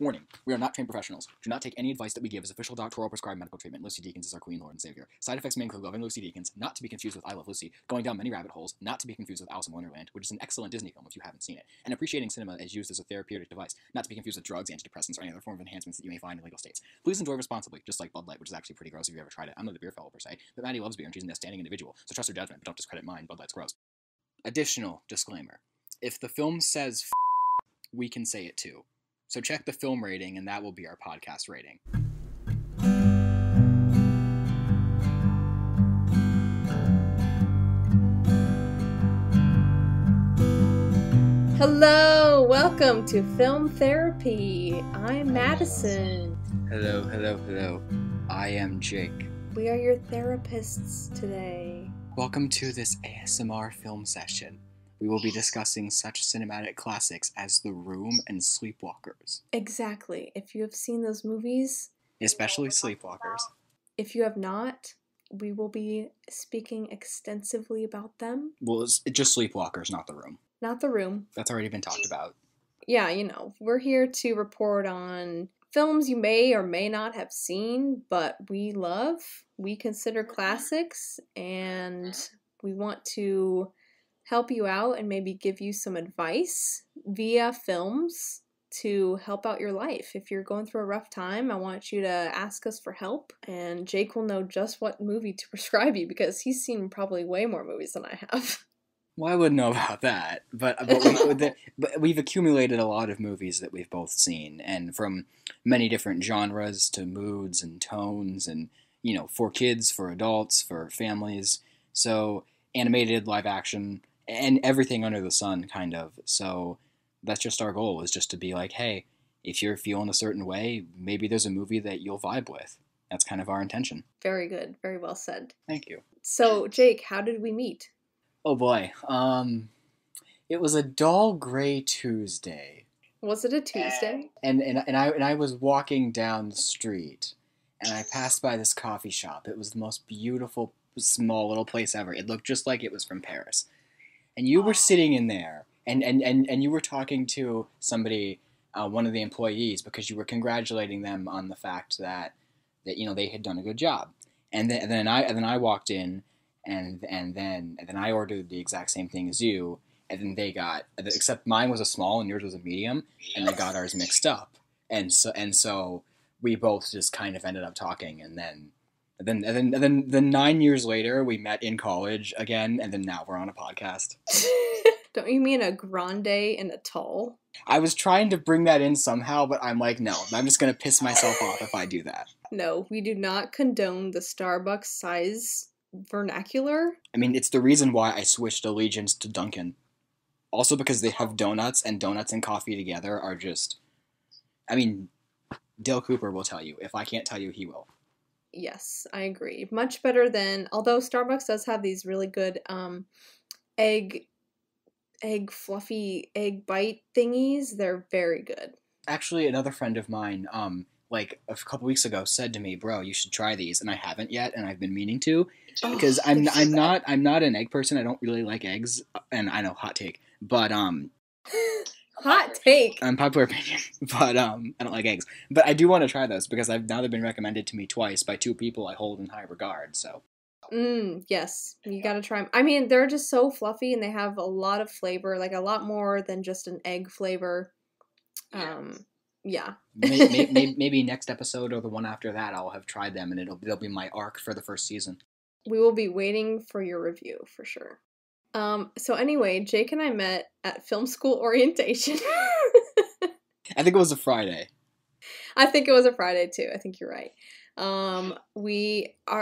Warning, we are not trained professionals. Do not take any advice that we give as official doctoral prescribed medical treatment. Lucy Deakins is our queen, lord, and savior. Side effects may include loving Lucy Deakins, not to be confused with I Love Lucy, going down many rabbit holes, not to be confused with Alice in Wonderland, which is an excellent Disney film if you haven't seen it, and appreciating cinema as used as a therapeutic device, not to be confused with drugs, antidepressants, or any other form of enhancements that you may find in legal states. Please enjoy responsibly, just like Bud Light, which is actually pretty gross if you ever tried it. I'm not a beer fellow per se, but Maddie loves beer and she's an outstanding individual, so trust her judgment, but don't discredit mine. Bud Light's gross. Additional disclaimer. If the film says we can say it too. So check the film rating, and that will be our podcast rating. Hello, welcome to Film Therapy. I'm Madison. Hello. I am Jake. We are your therapists today. Welcome to this ASMR film session. We will be discussing such cinematic classics as The Room and Sleepwalkers. Exactly. If you have seen those movies, Especially Sleepwalkers. if you have not, we will be speaking extensively about them. Well, it's just Sleepwalkers, not The Room. Not The Room. That's already been talked about. Yeah, we're here to report on films you may or may not have seen, but we love, we consider classics, and we want to help you out and maybe give you some advice via films to help out your life. If you're going through a rough time, I want you to ask us for help, and Jake will know just what movie to prescribe you because he's seen probably way more movies than I have. Well, I wouldn't know about that, but we've accumulated a lot of movies that we've both seen, and from many different genres to moods and tones, and, for kids, for adults, for families, so animated, live action, and everything under the sun, kind of. So that's just our goal, is just to be like, hey, if you're feeling a certain way, maybe there's a movie that you'll vibe with. That's kind of our intention. Very good. Very well said. Thank you. So, Jake, how did we meet? Oh boy. It was a dull gray Tuesday. Was it a Tuesday? And I was walking down the street, and I passed by this coffee shop. It was the most beautiful, small little place ever. It looked just like it was from Paris. And you were sitting in there, and you were talking to somebody, one of the employees, because you were congratulating them on the fact that they had done a good job. And then I walked in, and then I ordered the exact same thing as you, and then they got, except mine was a small and yours was a medium, and they got ours mixed up, and so we both just kind of ended up talking, and then 9 years later we met in college again, and then now we're on a podcast. Don't you mean a grande and a tall? I was trying to bring that in somehow, but I'm like, no, I'm just gonna piss myself off if I do that. No, we do not condone the Starbucks size vernacular. I mean, it's the reason why I switched allegiance to Dunkin'. Also because they have donuts, and donuts and coffee together are just... I mean, Dale Cooper will tell you. If I can't tell you, he will. Yes, I agree. Much better than... Although Starbucks does have these really good egg fluffy egg bite thingies. They're very good. Actually, another friend of mine, like a couple weeks ago, said to me, "Bro, you should try these," and I haven't yet, and I've been meaning to, because I'm not an egg person. I don't really like eggs, and I know, hot take, but hot take. Unpopular opinion, but I don't like eggs. But I do want to try those because they've been recommended to me twice by two people I hold in high regard. So. Yes, you gotta try them. I mean, they're just so fluffy, and they have a lot of flavor, like a lot more than just an egg flavor. Yeah. maybe next episode or the one after that, I'll have tried them, and it'll be my arc for the first season. We will be waiting for your review for sure. So anyway, Jake and I met at film school orientation. I think it was a Friday. I think it was a Friday too. I think you're right.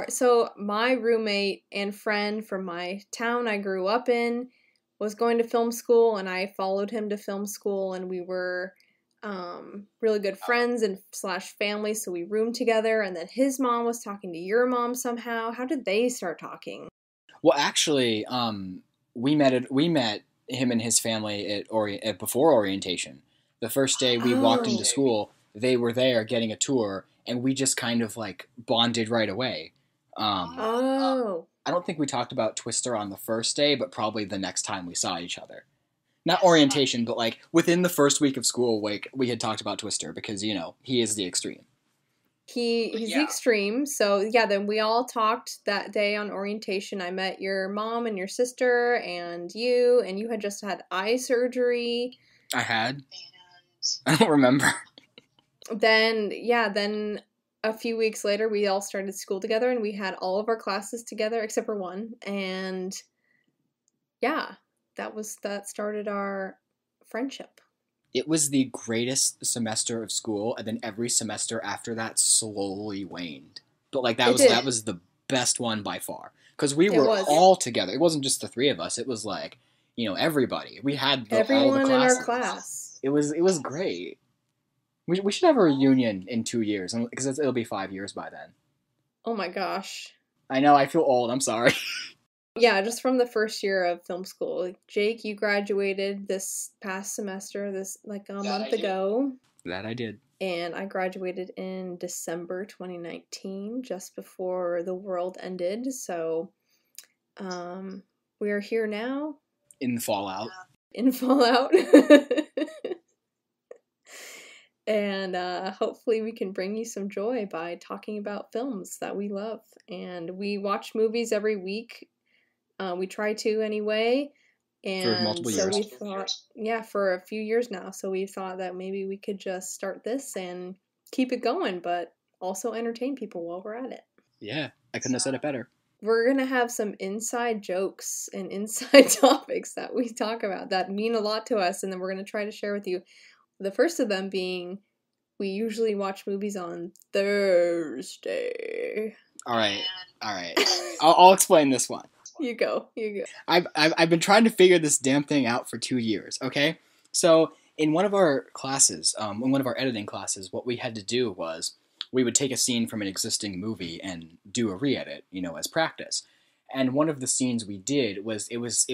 So my roommate and friend from my town I grew up in was going to film school, and I followed him to film school, and we were really good friends and / family, so we roomed together, and then his mom was talking to your mom somehow. How did they start talking? Well, actually, we met him and his family at before orientation. The first day we walked into school, they were there getting a tour, and we just kind of like bonded right away. I don't think we talked about Twister on the first day, but probably the next time we saw each other. Not orientation, but like within the first week of school, like we had talked about Twister because, you know, he is the extreme. He's the extreme. So yeah, then we all talked that day on orientation. I met your mom and your sister and you had just had eye surgery. I had. I don't remember. Then a few weeks later, we all started school together and we had all of our classes together except for one. And yeah, that started our friendship. It was the greatest semester of school, and then every semester after that slowly waned. But like that was the best one by far because we were all together. It wasn't just the three of us. It was like, you know, everybody. We had everyone all the classes. In our class. It was great. We should have a reunion in 2 years because it'll be 5 years by then. Oh my gosh. I know. I feel old. I'm sorry. Yeah, just from the first year of film school. Jake, you graduated this past semester, like a month ago. That I did. And I graduated in December 2019, just before the world ended. So, we are here now. In the fallout. In fallout. And hopefully we can bring you some joy by talking about films that we love. And we watch movies every week. We try to anyway. And for multiple years. We thought, for a few years now. So we thought that maybe we could just start this and keep it going, but also entertain people while we're at it. Yeah, I couldn't have said it better. We're going to have some inside jokes and inside topics that we talk about that mean a lot to us, and then we're going to try to share with you. The first of them being, we usually watch movies on Thursday. All right. I'll explain this one. You go. I've been trying to figure this damn thing out for 2 years, okay? So, in one of our classes, in one of our editing classes, what we had to do was we would take a scene from an existing movie and do a re-edit, you know, as practice. And one of the scenes we did was, it was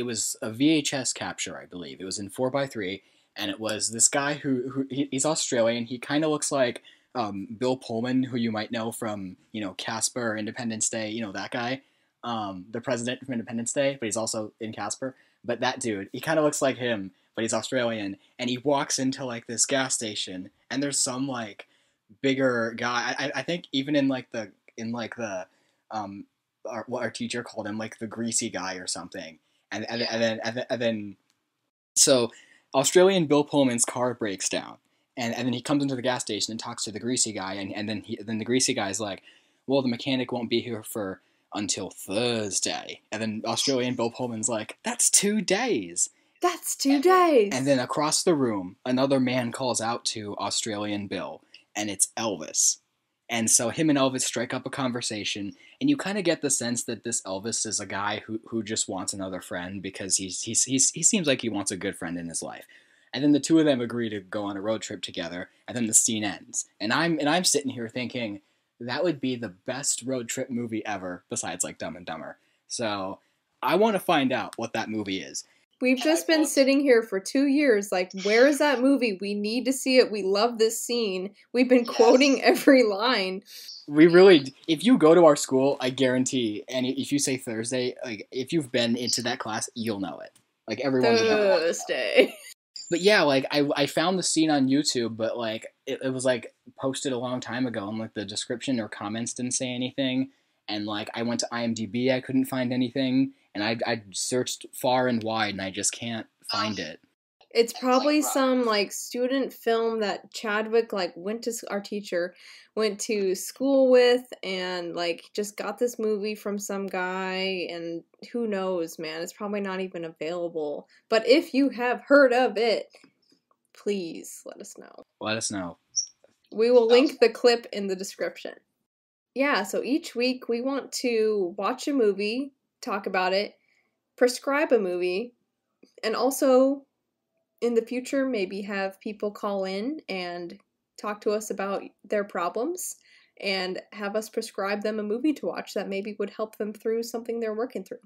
a VHS capture, I believe. It was in 4:3, and it was this guy he's Australian. He kind of looks like Bill Pullman, who you might know from, you know, Casper, Independence Day, you know, that guy. The president from Independence Day, but he's also in Casper. But that dude, he kind of looks like him, but he's Australian. And he walks into, like, this gas station, and there's some, like, bigger guy. I think even in what our teacher called him, like, the greasy guy or something. And then, so Australian Bill Pullman's car breaks down. And then he comes into the gas station and talks to the greasy guy. And then the greasy guy's like, well, the mechanic won't be here until Thursday. And then Australian Bill Pullman's like, that's 2 days. That's 2 days. And then across the room, another man calls out to Australian Bill, and it's Elvis. And so him and Elvis strike up a conversation, and you kind of get the sense that this Elvis is a guy who just wants another friend because he seems like he wants a good friend in his life. And then the two of them agree to go on a road trip together, and then the scene ends. And I'm sitting here thinking, that would be the best road trip movie ever, besides like Dumb and Dumber. So I want to find out what that movie is. We've just been sitting here for 2 years, like, where is that movie? We need to see it. We love this scene. We've been quoting every line. We really, if you go to our school, I guarantee, and if you say Thursday, like, if you've been into that class, you'll know it. Like, everyone will know it. Thursday. But yeah, like, I found the scene on YouTube, but, like, it was, like, posted a long time ago, and, like, the description or comments didn't say anything, and, like, I went to IMDb, I couldn't find anything, and I searched far and wide, and I just can't find it. It's probably some, like, student film that Chadwick, like, our teacher went to school with, and, like, just got this movie from some guy, and who knows, man, it's probably not even available. But if you have heard of it, please let us know. Let us know. We will link the clip in the description. Yeah, so each week we want to watch a movie, talk about it, prescribe a movie, and also in the future maybe have people call in and talk to us about their problems and have us prescribe them a movie to watch that maybe would help them through something they're working through.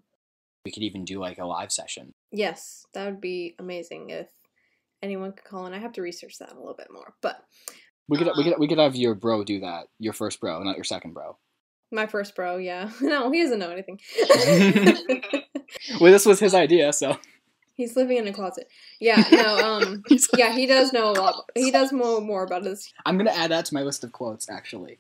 We could even do like a live session. Yes, that would be amazing if anyone could call in. I have to research that a little bit more, but we could have your bro do that. Your first bro, not your second bro. My first bro, yeah. No, he doesn't know anything. Well, this was his idea, so. He's living in a closet. Yeah, no, yeah, he does know a lot. He does know more about this. I'm gonna add that to my list of quotes, actually.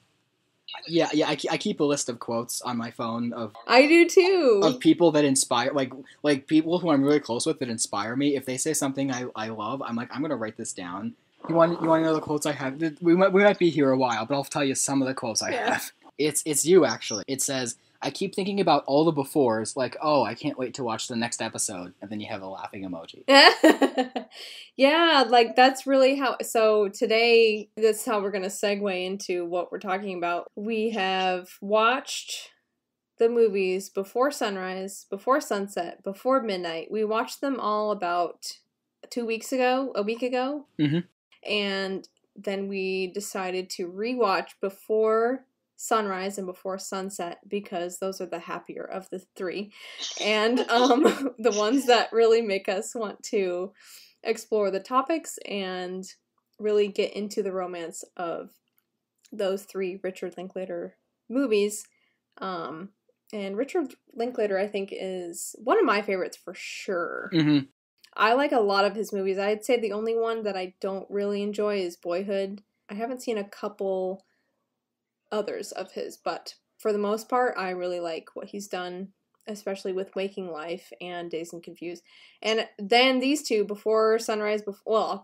Yeah, I keep a list of quotes on my phone of I do too. Of people that inspire, like people who I'm really close with that inspire me. If they say something I love, I'm like, I'm gonna write this down. You want to know the quotes I have? We might be here a while, but I'll tell you some of the quotes I have. It's you, actually. It says, I keep thinking about all the befores, like, oh, I can't wait to watch the next episode, and then you have a laughing emoji. Yeah, like that's really how. So today, that's how we're gonna segue into what we're talking about. We have watched the movies before sunrise, before sunset, before midnight. We watched them all about a week ago. Mm-hmm. And then we decided to rewatch before sunrise and before sunset because those are the happier of the three. And the ones that really make us want to explore the topics and really get into the romance of those three Richard Linklater movies. And Richard Linklater, I think, is one of my favorites for sure. Mm-hmm. I like a lot of his movies. I'd say the only one that I don't really enjoy is Boyhood. I haven't seen a couple others of his, but for the most part, I really like what he's done, especially with Waking Life and Dazed and Confused. And then these two, Before Sunrise,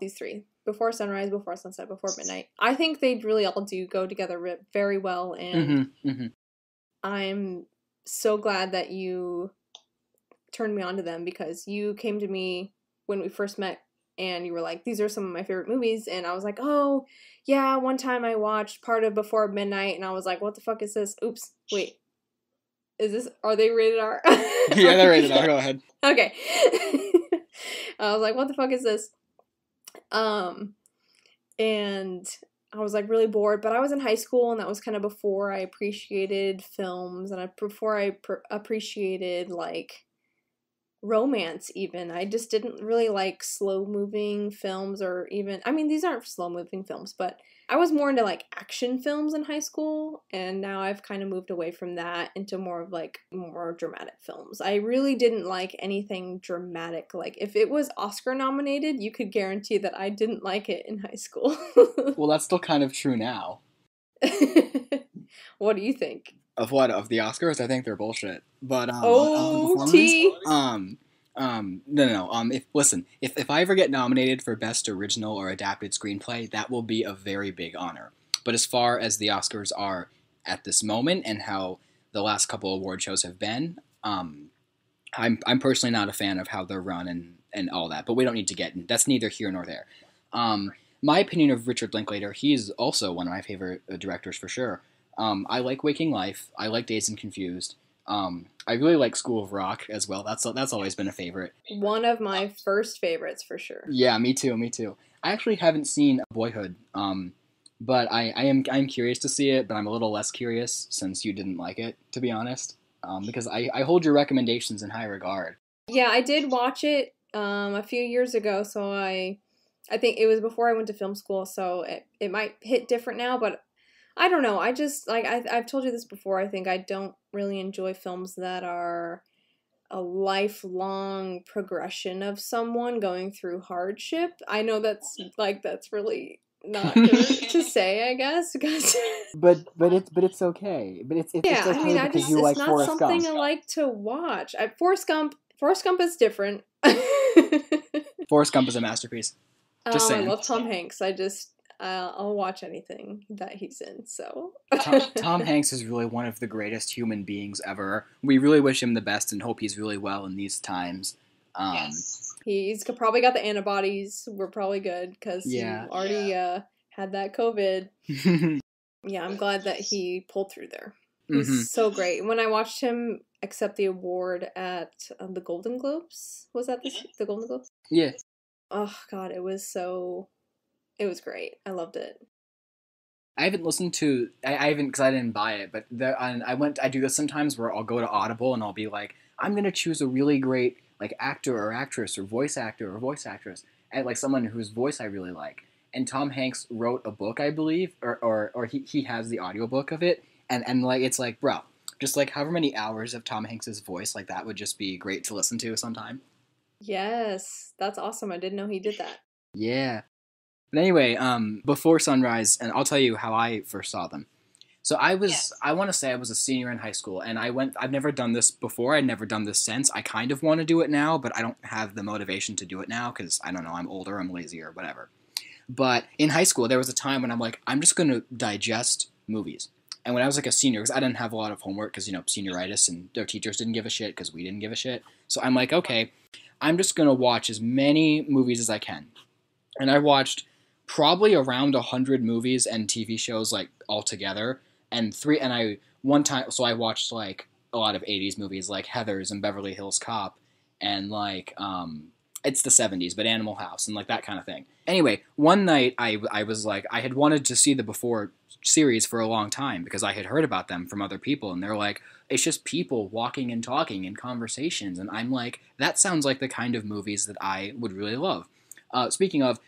these three, Before Sunrise, Before Sunset, Before Midnight. I think they really all do go together very well, and I'm so glad that you turned me on to them because you came to me when we first met and you were like, these are some of my favorite movies, and I was like, oh yeah, one time I watched part of Before Midnight and I was like, what the fuck is this? Oops, wait, are they rated R? Yeah, they're rated R, go ahead. Okay. I was like, what the fuck is this? And I was like really bored, but I was in high school and that was kind of before I appreciated films and before I appreciated like romance even. I just didn't really like slow-moving films, or even, I mean, these aren't slow-moving films, but I was more into like action films in high school, and now I've kind of moved away from that into more of like more dramatic films. I really didn't like anything dramatic. Like if it was Oscar nominated, you could guarantee that I didn't like it in high school. Well, that's still kind of true now. What do you think? Of what? Of the Oscars? I think they're bullshit. But T. No. If I ever get nominated for Best Original or Adapted Screenplay, that will be a very big honor. But as far as the Oscars are at this moment and how the last couple award shows have been, I'm personally not a fan of how they're run and all that. But we don't need to get in. That's neither here nor there. My opinion of Richard Linklater, he's also one of my favorite directors for sure. I like Waking Life. I like Dazed and Confused. I really like School of Rock as well. That's always been a favorite. One of my first favorites for sure. Yeah, me too. I actually haven't seen Boyhood, but I'm curious to see it, but I'm a little less curious since you didn't like it, to be honest, because I hold your recommendations in high regard. Yeah, I did watch it a few years ago, so I think it was before I went to film school, so it might hit different now, but I don't know. I just, like, I've told you this before, I think I don't really enjoy films that are a lifelong progression of someone going through hardship. I know that's really not good to say, I guess, because... But it's okay. But it's yeah, okay, I mean, because you like Forrest Gump. It's not something I like to watch. Forrest Gump is different. Forrest Gump is a masterpiece. Just saying. I love Tom Hanks. I'll watch anything that he's in, so... Tom Hanks is really one of the greatest human beings ever. We really wish him the best and hope he's really well in these times. Yes. He's probably got the antibodies. We're probably good, because he already had that COVID. Yeah, I'm glad that he pulled through there. He's so great. When I watched him accept the award at the Golden Globes, was that the Golden Globes? Yeah. Oh, God, it was great. I loved it. I haven't listened to... I haven't, because I didn't buy it, but I do this sometimes where I'll go to Audible and I'll be like, I'm going to choose a really great like actor or actress or voice actor or voice actress, and like someone whose voice I really like. And Tom Hanks wrote a book, I believe, or he has the audiobook of it, and like it's like, bro, just like however many hours of Tom Hanks's voice, like that would just be great to listen to sometime. Yes, that's awesome. I didn't know he did that. Yeah. But anyway, Before Sunrise, and I'll tell you how I first saw them. So I want to say I was a senior in high school, and I've never done this before. I've never done this since. I kind of want to do it now, but I don't have the motivation to do it now because, I don't know, I'm older, I'm lazy, or whatever. But in high school, there was a time when I'm like, I'm just going to digest movies. And when I was like a senior, because I didn't have a lot of homework because, senioritis, and their teachers didn't give a shit because we didn't give a shit. So I'm like, okay, I'm just going to watch as many movies as I can. And I watched probably around 100 movies and TV shows like all together. So I watched like a lot of 80s movies like Heathers and Beverly Hills Cop and like it's the 70s but Animal House and like that kind of thing. Anyway, one night I was like, I had wanted to see the Before series for a long time because I had heard about them from other people, and they're like, it's just people walking and talking in conversations, and I'm like, that sounds like the kind of movies that I would really love. Speaking of,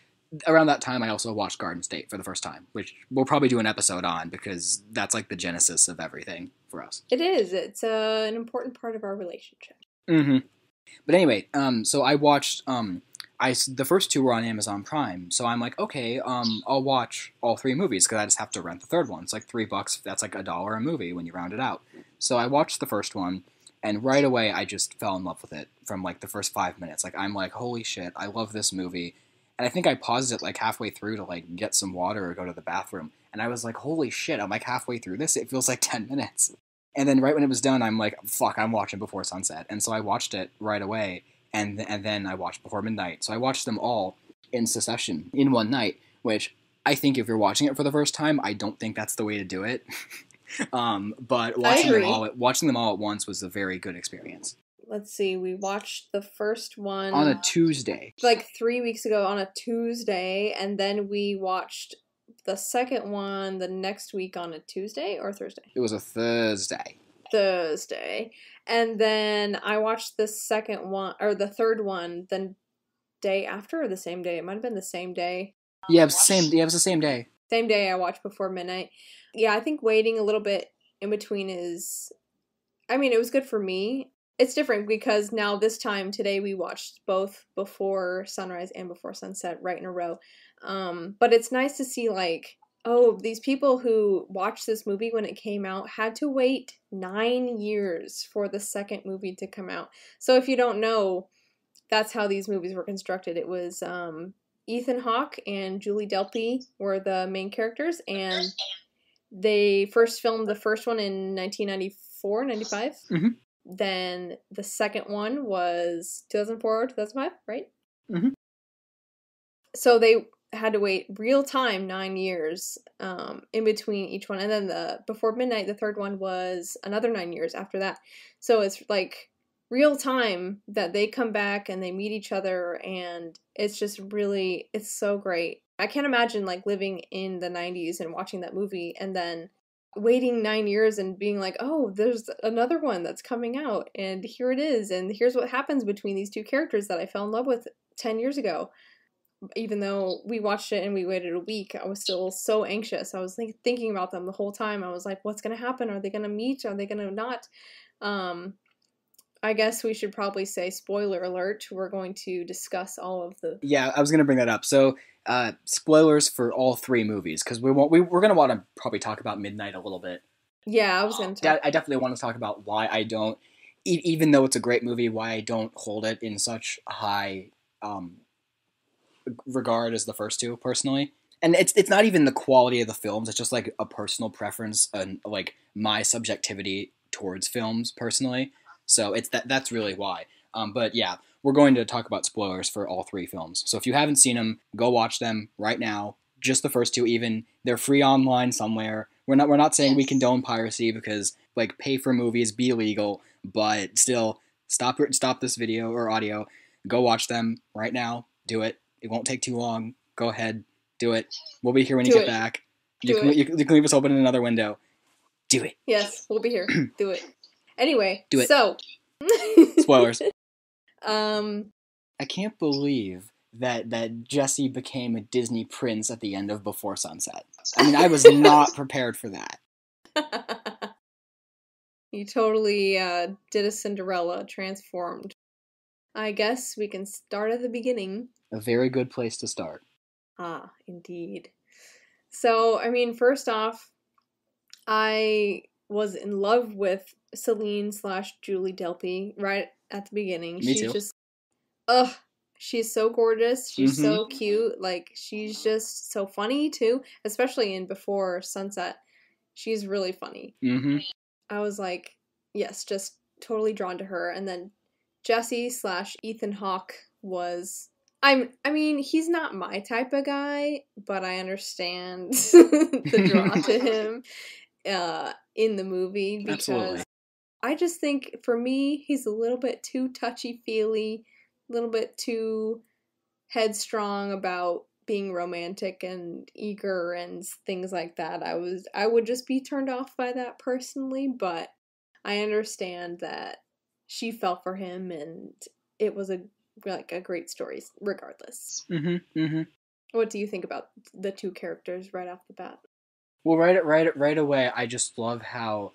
around that time, I also watched Garden State for the first time, which we'll probably do an episode on because that's like the genesis of everything for us. It is. It's an important part of our relationship. Mm-hmm. But anyway, so I watched, the first two were on Amazon Prime, so I'm like, okay, I'll watch all three movies because I just have to rent the third one. It's like $3. That's like $1 a movie when you round it out. So I watched the first one, and right away I just fell in love with it from like the first 5 minutes. Like I'm like, holy shit, I love this movie. And I think I paused it like halfway through to like get some water or go to the bathroom. And I was like, holy shit, I'm like halfway through this. It feels like 10 minutes. And then right when it was done, I'm like, fuck, I'm watching Before Sunset. And so I watched it right away. And then I watched Before Midnight. So I watched them all in succession in one night, which I think if you're watching it for the first time, I don't think that's the way to do it. But watching them all at once was a very good experience. Let's see, we watched the first one on a Tuesday. Like 3 weeks ago on a Tuesday, and then we watched the second one the next week on a Tuesday or Thursday? It was a Thursday. And then I watched the second one, or the third one, the day after or the same day? It might have been the same day. Yeah, it was the same day. Same day I watched Before Midnight. Yeah, I think waiting a little bit in between it was good for me. It's different because now this time today we watched both Before Sunrise and Before Sunset right in a row. But it's nice to see like, oh, these people who watched this movie when it came out had to wait 9 years for the second movie to come out. So if you don't know, that's how these movies were constructed. It was Ethan Hawke and Julie Delpy were the main characters, and they first filmed the first one in 1994, 95. Mm-hmm. Then the second one was 2004, 2005, right? Mm-hmm. So they had to wait real time 9 years in between each one. And then the Before Midnight, the third one, was another 9 years after that. So it's like real time that they come back and they meet each other, and it's just really, it's so great. I can't imagine like living in the 90s and watching that movie and then waiting 9 years and being like, oh, there's another one that's coming out, and here it is, and here's what happens between these two characters that I fell in love with 10 years ago. Even though we watched it and we waited a week, I was still so anxious. I was thinking about them the whole time. I was like, what's going to happen? Are they going to meet? Are they going to not? I guess we should probably say, spoiler alert, we're going to discuss all of the... Yeah, I was going to bring that up. So, spoilers for all three movies, because we're going to want to probably talk about Midnight a little bit. Yeah, I was going to I definitely want to talk about why I don't, even though it's a great movie, why I don't hold it in such high regard as the first two, personally. And it's not even the quality of the films, it's just like a personal preference and like my subjectivity towards films, personally. So that's really why. But yeah, we're going to talk about spoilers for all three films. So if you haven't seen them, go watch them right now. Just the first two, even. They're free online somewhere. We're not saying we condone piracy because like pay for movies, be legal, but still stop this video or audio. Go watch them right now. Do it. It won't take too long. Go ahead. Do it. We'll be here when you get back. You can leave us open in another window. Do it. Yes, we'll be here. Do it. Anyway, do it. So spoilers. I can't believe that Jesse became a Disney prince at the end of Before Sunset. I mean, I was not prepared for that. You totally did a Cinderella, transformed. I guess we can start at the beginning. A very good place to start. Ah, indeed. So, I mean, first off, I was in love with Celine/Julie Delpy right at the beginning. Me She's too. just, ugh, she's so gorgeous. She's Mhm. so cute. Like, she's just so funny, too. Especially in Before Sunset. She's really funny. Mhm. I was like, yes, just totally drawn to her. And then Jesse/Ethan Hawke was... I mean, he's not my type of guy, but I understand the draw to him in the movie, because Absolutely. I just think, for me, he's a little bit too touchy-feely, a little bit too headstrong about being romantic and eager and things like that. I would just be turned off by that personally, but I understand that she fell for him, and it was a great story regardless. What do you think about the two characters right off the bat? Well, right away, I just love how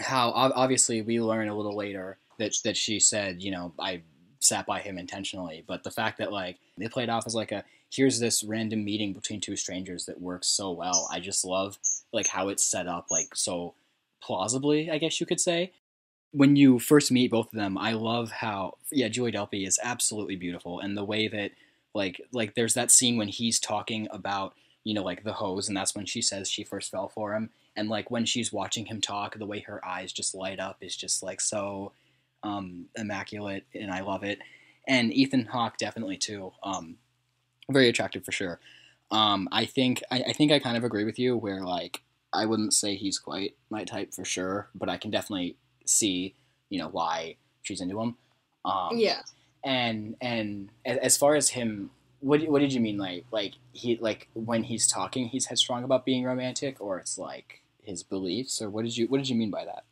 obviously we learn a little later that she said, you know, I sat by him intentionally, but the fact that like they played off as like a here's this random meeting between two strangers that works so well. I just love like how it's set up like so plausibly, I guess you could say. When you first meet both of them, I love how Julie Delpy is absolutely beautiful, and the way that like there's that scene when he's talking about, you know, like the hose, and that's when she says she first fell for him, and like when she's watching him talk, the way her eyes just light up is just like so immaculate, and I love it. And Ethan Hawke definitely too, very attractive for sure. I think I kind of agree with you where like I wouldn't say he's quite my type for sure, but I can definitely see, you know, why she's into him. Yeah. And as far as him, what did you mean? Like he like when he's talking, he's headstrong about being romantic, or it's like his beliefs, or what did you mean by that?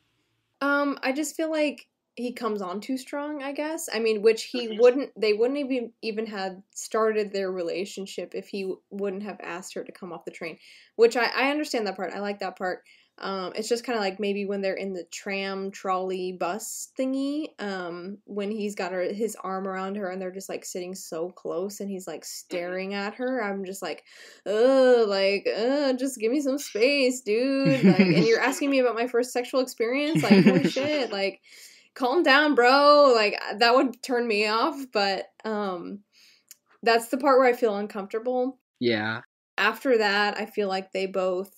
I just feel like he comes on too strong, I guess. I mean, which they wouldn't even have started their relationship if he wouldn't have asked her to come off the train, which I understand that part. I like that part. It's just kind of like maybe when they're in the tram, trolley, bus thingy, when he's got his arm around her and they're just like sitting so close and he's like staring at her. I'm just like, just give me some space, dude. Like, and you're asking me about my first sexual experience? Like, holy shit, like, calm down, bro. Like, that would turn me off, but that's the part where I feel uncomfortable. Yeah. After that, I feel like they both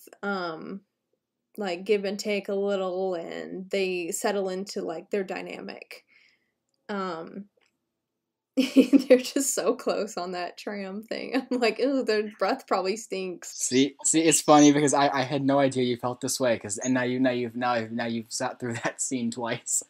like give and take a little, and they settle into like their dynamic. They're just so close on that tram thing. I'm like, ooh, their breath probably stinks. See, it's funny because I had no idea you felt this way, and now you've sat through that scene twice.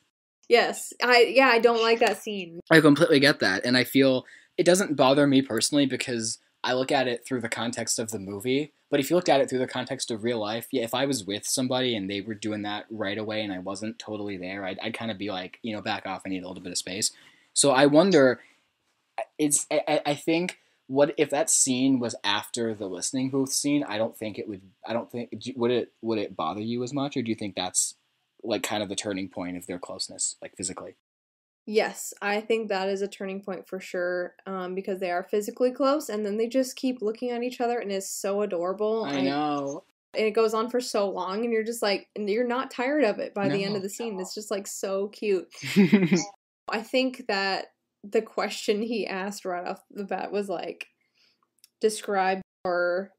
Yes, I don't like that scene. I completely get that, and I feel it doesn't bother me personally because I look at it through the context of the movie. But if you looked at it through the context of real life, yeah, if I was with somebody and they were doing that right away and I wasn't totally there, I'd kind of be like, you know, back off. I need a little bit of space. So I wonder, I think what if that scene was after the listening booth scene? Would it bother you as much, or do you think that's like kind of the turning point of their closeness, like physically? Yes, I think that is a turning point for sure, because they are physically close, and then they just keep looking at each other, and it's so adorable. I know. And it goes on for so long, and you're just like, and you're not tired of it by the end of the scene. It's just like so cute. I think that the question he asked right off the bat was like, describe your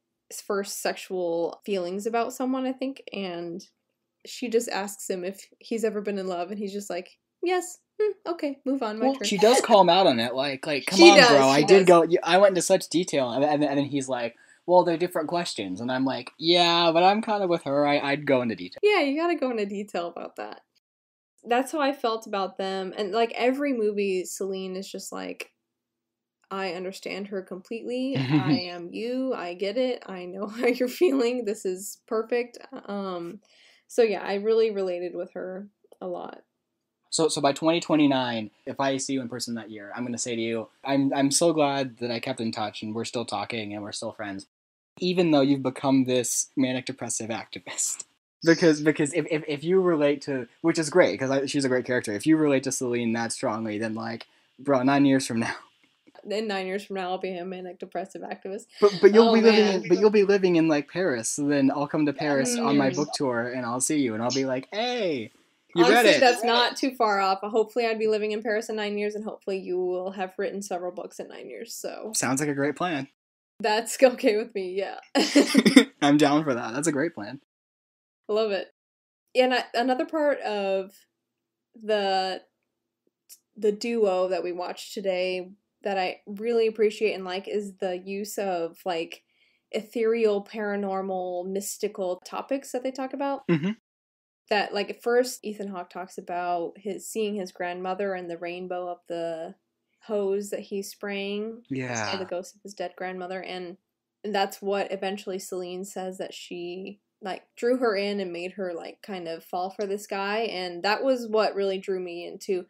first sexual feelings about someone, I think, and she just asks him if he's ever been in love, and he's just like, yes. Okay, move on. My turn. She does call him out on it, like, come on, bro. I went into such detail, and then he's like, well, they're different questions, and I'm like, yeah, but I'm kind of with her. I'd go into detail. Yeah, you gotta go into detail about that. That's how I felt about them, and like every movie, Celine is just like, I understand her completely. I am you. I get it. I know how you're feeling. This is perfect. So yeah, I really related with her a lot. So by 2029, if I see you in person that year, I'm going to say to you, I'm so glad that I kept in touch and we're still talking and we're still friends, even though you've become this manic depressive activist. Because if you relate to, which is great because she's a great character. If you relate to Celine that strongly, then like Bro, 9 years from now. In 9 years from now, I'll be a manic depressive activist. But you'll Oh, be man. living in like Paris. So then I'll come to Paris on my book tour and I'll see you and I'll be like, hey, you read Honestly, it. that's not too far off. Hopefully, I'd be living in Paris in 9 years, and hopefully, you will have written several books in 9 years. So Sounds like a great plan. that's okay with me. Yeah, I'm down for that. That's a great plan. I love it. And another part of the duo that we watched today that I really appreciate and like is the use of like ethereal, paranormal, mystical topics that they talk about. Mm-hmm. That like at first Ethan Hawke talks about seeing his grandmother and the rainbow of the hose that he's spraying. Yeah. The ghost of his dead grandmother, and that's what eventually Celine says that she like drew her in and made her like kind of fall for this guy, and that was what really drew me into.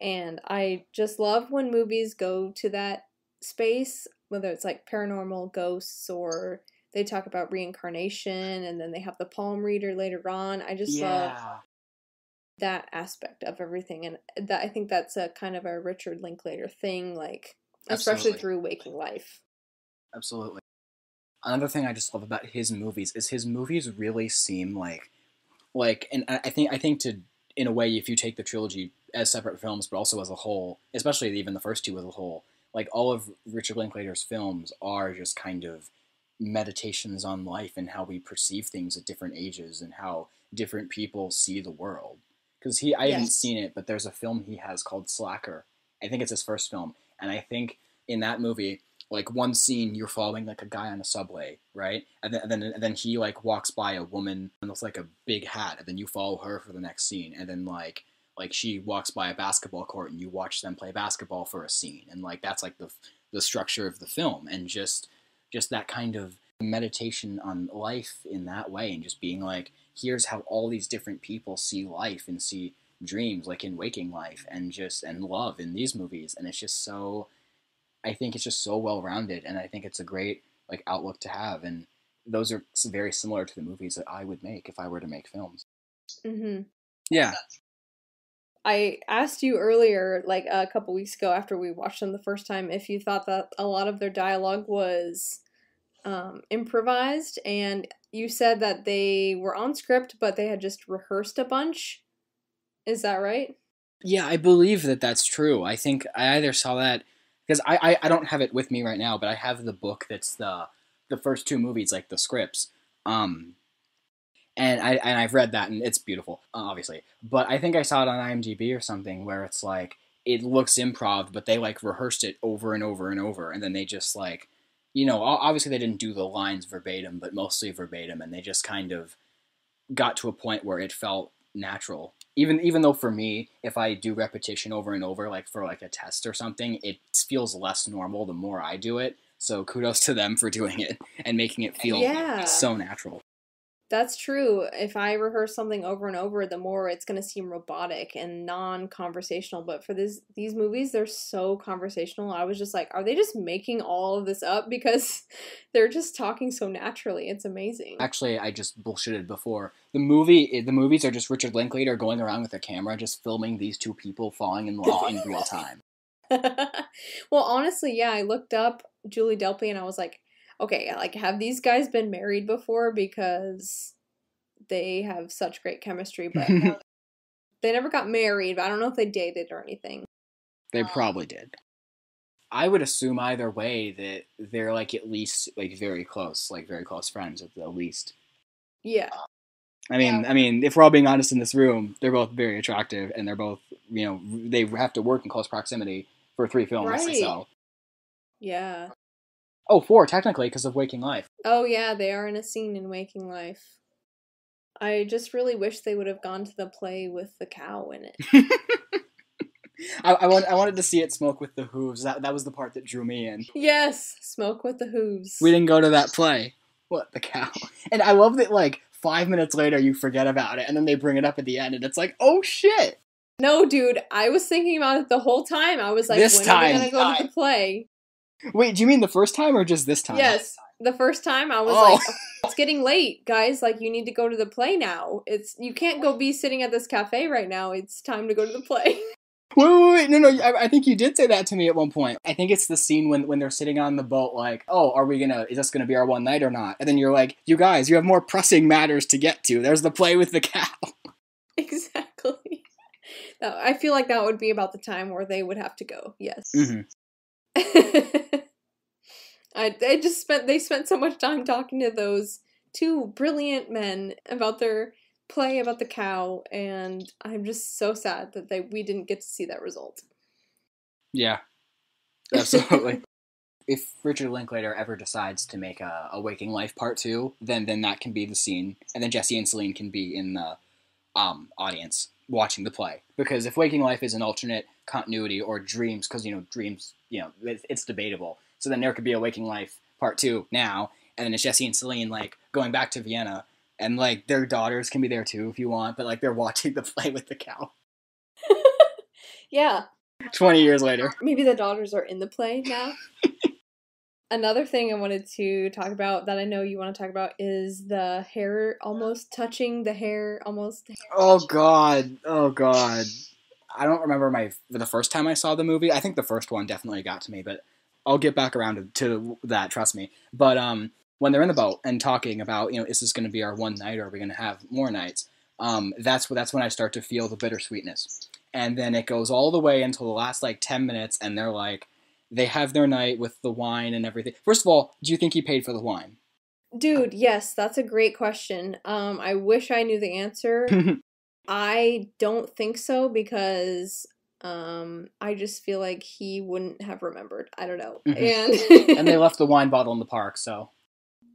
And I just love when movies go to that space, whether it's like paranormal ghosts or they talk about reincarnation, and then they have the palm reader later on. I just love that aspect of everything, and that I think that's a kind of a Richard Linklater thing, like especially through Waking Life. Absolutely. Another thing I just love about his movies is his movies really seem like, and I think to in a way, if you take the trilogy as separate films, but also as a whole, especially even the first two as a whole, like all of Richard Linklater's films are just kind of meditations on life and how we perceive things at different ages and how different people see the world. Because I haven't seen it, but there's a film he has called Slacker. I think it's his first film, and I think in that movie, like one scene, you're following like a guy on a subway, right? And then he like walks by a woman with like a big hat, and then you follow her for the next scene, and then like she walks by a basketball court, and you watch them play basketball for a scene, and like that's like the structure of the film, and just that kind of meditation on life in that way, and just being like, here's how all these different people see life and see dreams, like in Waking Life, and love in these movies, and it's just so. I think it's just so well-rounded, and I think it's a great like outlook to have, and those are very similar to the movies that I would make if I were to make films. Mm-hmm. Yeah. I asked you earlier, like a couple weeks ago after we watched them the first time, if you thought that a lot of their dialogue was improvised, and you said that they were on script, but they had just rehearsed a bunch. Is that right? Yeah, I believe that that's true. I think I either saw that because I don't have it with me right now, but I have the book that's the first two movies, like the scripts. And I've read that, and it's beautiful, obviously. But I think I saw it on IMDb or something where it's like it looks improv, but they like rehearsed it over and over and over, and then they just like, obviously they didn't do the lines verbatim, but mostly verbatim, and they just kind of got to a point where it felt natural. Even though for me, if I do repetition over and over, like for like a test or something, it feels less normal the more I do it. So kudos to them for doing it and making it feel so natural. That's true. If I rehearse something over and over, the more it's going to seem robotic and non-conversational. But for these movies, they're so conversational. I was just like, are they just making all of this up? Because they're just talking so naturally. It's amazing. Actually, I just bullshitted before. The movies are just Richard Linklater going around with a camera, just filming these two people falling in love in real time. Well, honestly, yeah, I looked up Julie Delpy and I was like, okay, like, have these guys been married before? Because they have such great chemistry, but they never got married, but I don't know if they dated or anything. They probably did. I would assume either way that they're, like, at least, like, very close friends at the least. Yeah. I mean, if we're all being honest in this room, they're both very attractive, and they're both, they have to work in close proximity for 3 films, right. So. Yeah. Oh, 4, technically, because of Waking Life. Oh, yeah, they are in a scene in Waking Life. I just really wish they would have gone to the play with the cow in it. I wanted to see it smoke with the hooves. That was the part that drew me in. Yes, smoke with the hooves. We didn't go to that play. What, the cow? And I love that, like, 5 minutes later you forget about it, and then they bring it up at the end, and it's like, oh, shit! No, dude, I was thinking about it the whole time. I was like, when are we gonna go to the play? Wait, do you mean the first time or just this time? Yes, the first time I was like, oh, it's getting late, guys. Like, you need to go to the play now. You can't go be sitting at this cafe right now. It's time to go to the play. Wait, no, I think you did say that to me at one point. I think it's the scene when they're sitting on the boat, like, oh, is this gonna be our one night or not? And then you're like, you guys, you have more pressing matters to get to. There's the play with the cow. Exactly. No, I feel like that would be about the time where they would have to go. Yes. Mm-hmm. They spent so much time talking to those two brilliant men about their play about the cow, and I'm just so sad that we didn't get to see that result. Yeah, absolutely. If Richard Linklater ever decides to make a Waking Life Part 2, then that can be the scene, and then Jesse and Celine can be in the audience watching the play. Because if Waking Life is an alternate continuity or dreams, because, dreams, it's debatable. So then there could be a Waking Life Part 2 now, and then it's Jesse and Celine, like, going back to Vienna, and, like, their daughters can be there too if you want, but, like, they're watching the play with the cow. Yeah. 20 years later. Maybe the daughters are in the play now. Another thing I wanted to talk about that I know you want to talk about is the hair almost touching the hair almost. Oh God. I don't remember the first time I saw the movie. I think the first one definitely got to me, but I'll get back around to that, trust me. But when they're in the boat and talking about, is this going to be our one night or are we going to have more nights? That's when I start to feel the bittersweetness. And then it goes all the way until the last, 10 minutes, and they're like, they have their night with the wine and everything. First of all, do you think he paid for the wine? Dude, yes, that's a great question. I wish I knew the answer. I don't think so because I just feel like he wouldn't have remembered. I don't know. Mm-hmm. And they left the wine bottle in the park, so.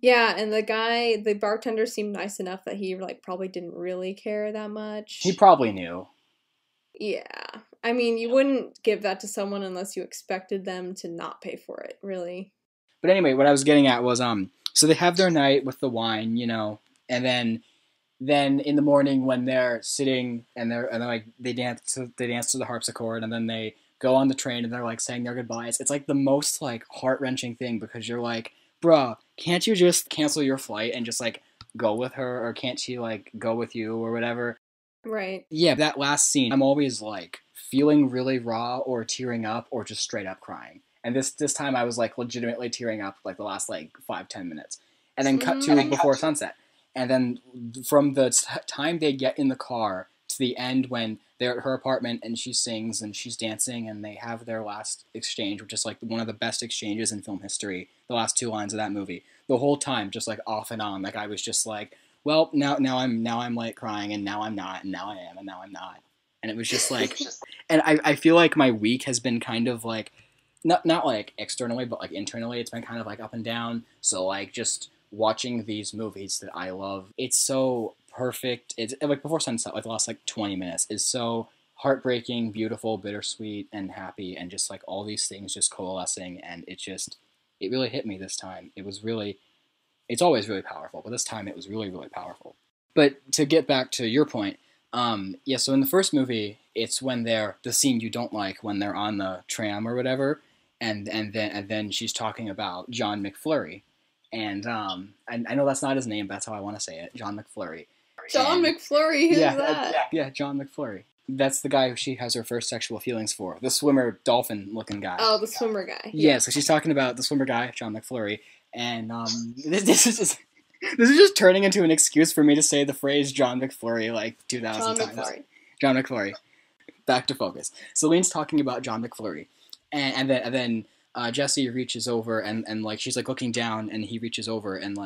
Yeah, and the bartender seemed nice enough that he probably didn't really care that much. He probably knew. Yeah. I mean, you wouldn't give that to someone unless you expected them to not pay for it, really. But anyway, what I was getting at was, so they have their night with the wine, and then in the morning when they're sitting and they're like, they dance to the harpsichord, and then they go on the train and they're like saying their goodbyes. It's like the most heart-wrenching thing because you're like, bruh, can't you just cancel your flight and just go with her, or can't she go with you or whatever? Right. Yeah, that last scene, I'm always feeling really raw or tearing up or just straight up crying. And this time I was legitimately tearing up the last 5-10 minutes. And then cut to before sunset. And then from the time they get in the car to the end when they're at her apartment and she sings and she's dancing and they have their last exchange, which is one of the best exchanges in film history, the last 2 lines of that movie. The whole time, just off and on, I was just well, now I'm crying, and now I'm not, and now I am, and now I'm not. And it was just and I feel like my week has been kind of not externally, but internally, it's been kind of up and down. So just watching these movies that I love, it's so perfect. It's Before Sunset, the last 20 minutes is so heartbreaking, beautiful, bittersweet, and happy, and just all these things just coalescing, and it really hit me this time. It's always really powerful, but this time it was really, really powerful. But to get back to your point, so in the first movie, it's when they're the scene you don't like when they're on the tram or whatever, and then she's talking about John McFlurry, and I know that's not his name, but that's how I want to say it, John McFlurry. John McFlurry, who's that? Yeah, John McFlurry. That's the guy who she has her first sexual feelings for, the swimmer, dolphin-looking guy. Oh, the swimmer guy. Yeah, so she's talking about the swimmer guy, John McFlurry. And this is just turning into an excuse for me to say the phrase John McFlurry 2,000 times. John McFlurry. Back to focus. Celine's talking about John McFlurry, and then Jesse reaches over and she's looking down, and he reaches over and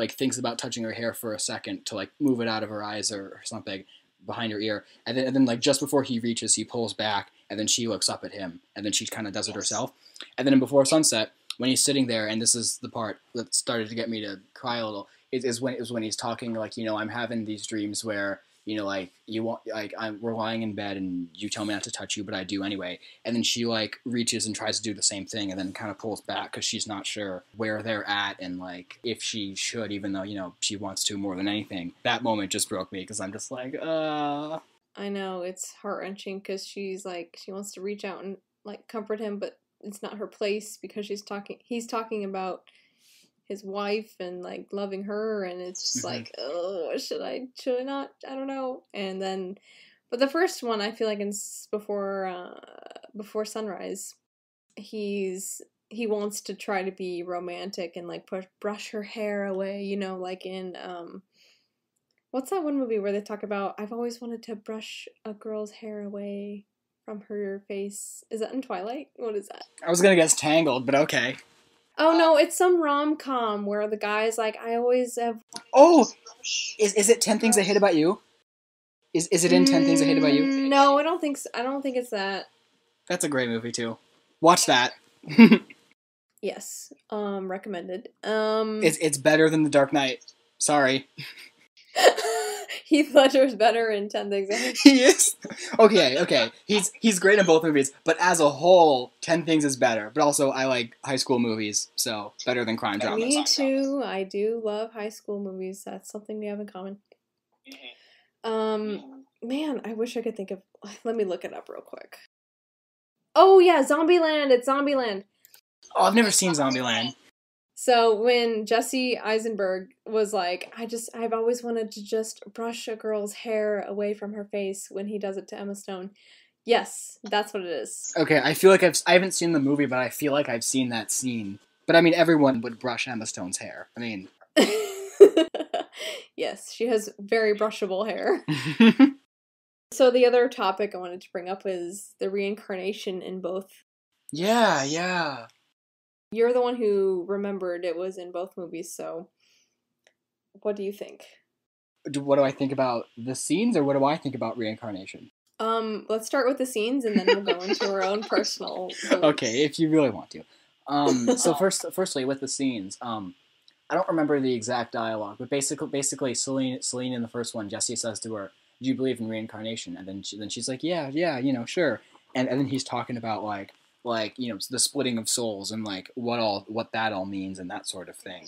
thinks about touching her hair for a second to move it out of her eyes or something behind her ear, and then just before he reaches, he pulls back, and then she looks up at him, and then she kind of does it herself, and then in Before Sunset, when he's sitting there, and this is the part that started to get me to cry a little, is when he's talking I'm having these dreams where we're lying in bed and you tell me not to touch you, but I do anyway. And then she reaches and tries to do the same thing, and then kind of pulls back because she's not sure where they're at and if she should, even though she wants to more than anything. That moment just broke me because I'm just I know, it's heart-wrenching because she's she wants to reach out and comfort him, but it's not her place because he's talking about his wife and loving her, and it's just oh, should I not, I don't know. And then But the first one, I feel like before sunrise, he wants to try to be romantic and like brush her hair away, you know, like in what's that one movie where they talk about I've always wanted to brush a girl's hair away from her face. Is that in Twilight? What is that? I was gonna guess Tangled, but okay. Oh no, it's some rom-com where the guy's like, I always have. Oh, is it 10 Things I Hate About You? Is it in 10 Things I Hate About You? No, I don't think so. I don't think it's that. That's a great movie too. Watch that. Yes, recommended. It's better than The Dark Knight. Sorry. Heath Ledger's better in 10 Things I Hate. He is? Okay. He's great in both movies, but as a whole, 10 Things is better. But also, I like high school movies, so better than crime dramas. Me too. I do love high school movies. That's something we have in common. Man, I wish I could think of... Let me look it up real quick. Oh yeah, Zombieland! It's Zombieland! Oh, I've never seen Zombieland. So when Jesse Eisenberg was like, I've always wanted to just brush a girl's hair away from her face when he does it to Emma Stone. Yes, that's what it is. Okay, I feel like I haven't seen the movie, but I feel like I've seen that scene. But I mean, everyone would brush Emma Stone's hair. I mean... Yes, she has very brushable hair. So the other topic I wanted to bring up is the reincarnation in both. Yeah. You're the one who remembered it was in both movies, so what do you think? What do I think about the scenes, or what do I think about reincarnation? Let's start with the scenes, and then we'll go into our own personal beliefs. Okay, if you really want to. So firstly, with the scenes, I don't remember the exact dialogue, but basically, Celine in the first one, Jesse says to her, "Do you believe in reincarnation?" And then she's like, "Yeah, sure." And then he's talking about like the splitting of souls and like what that all means and that sort of thing.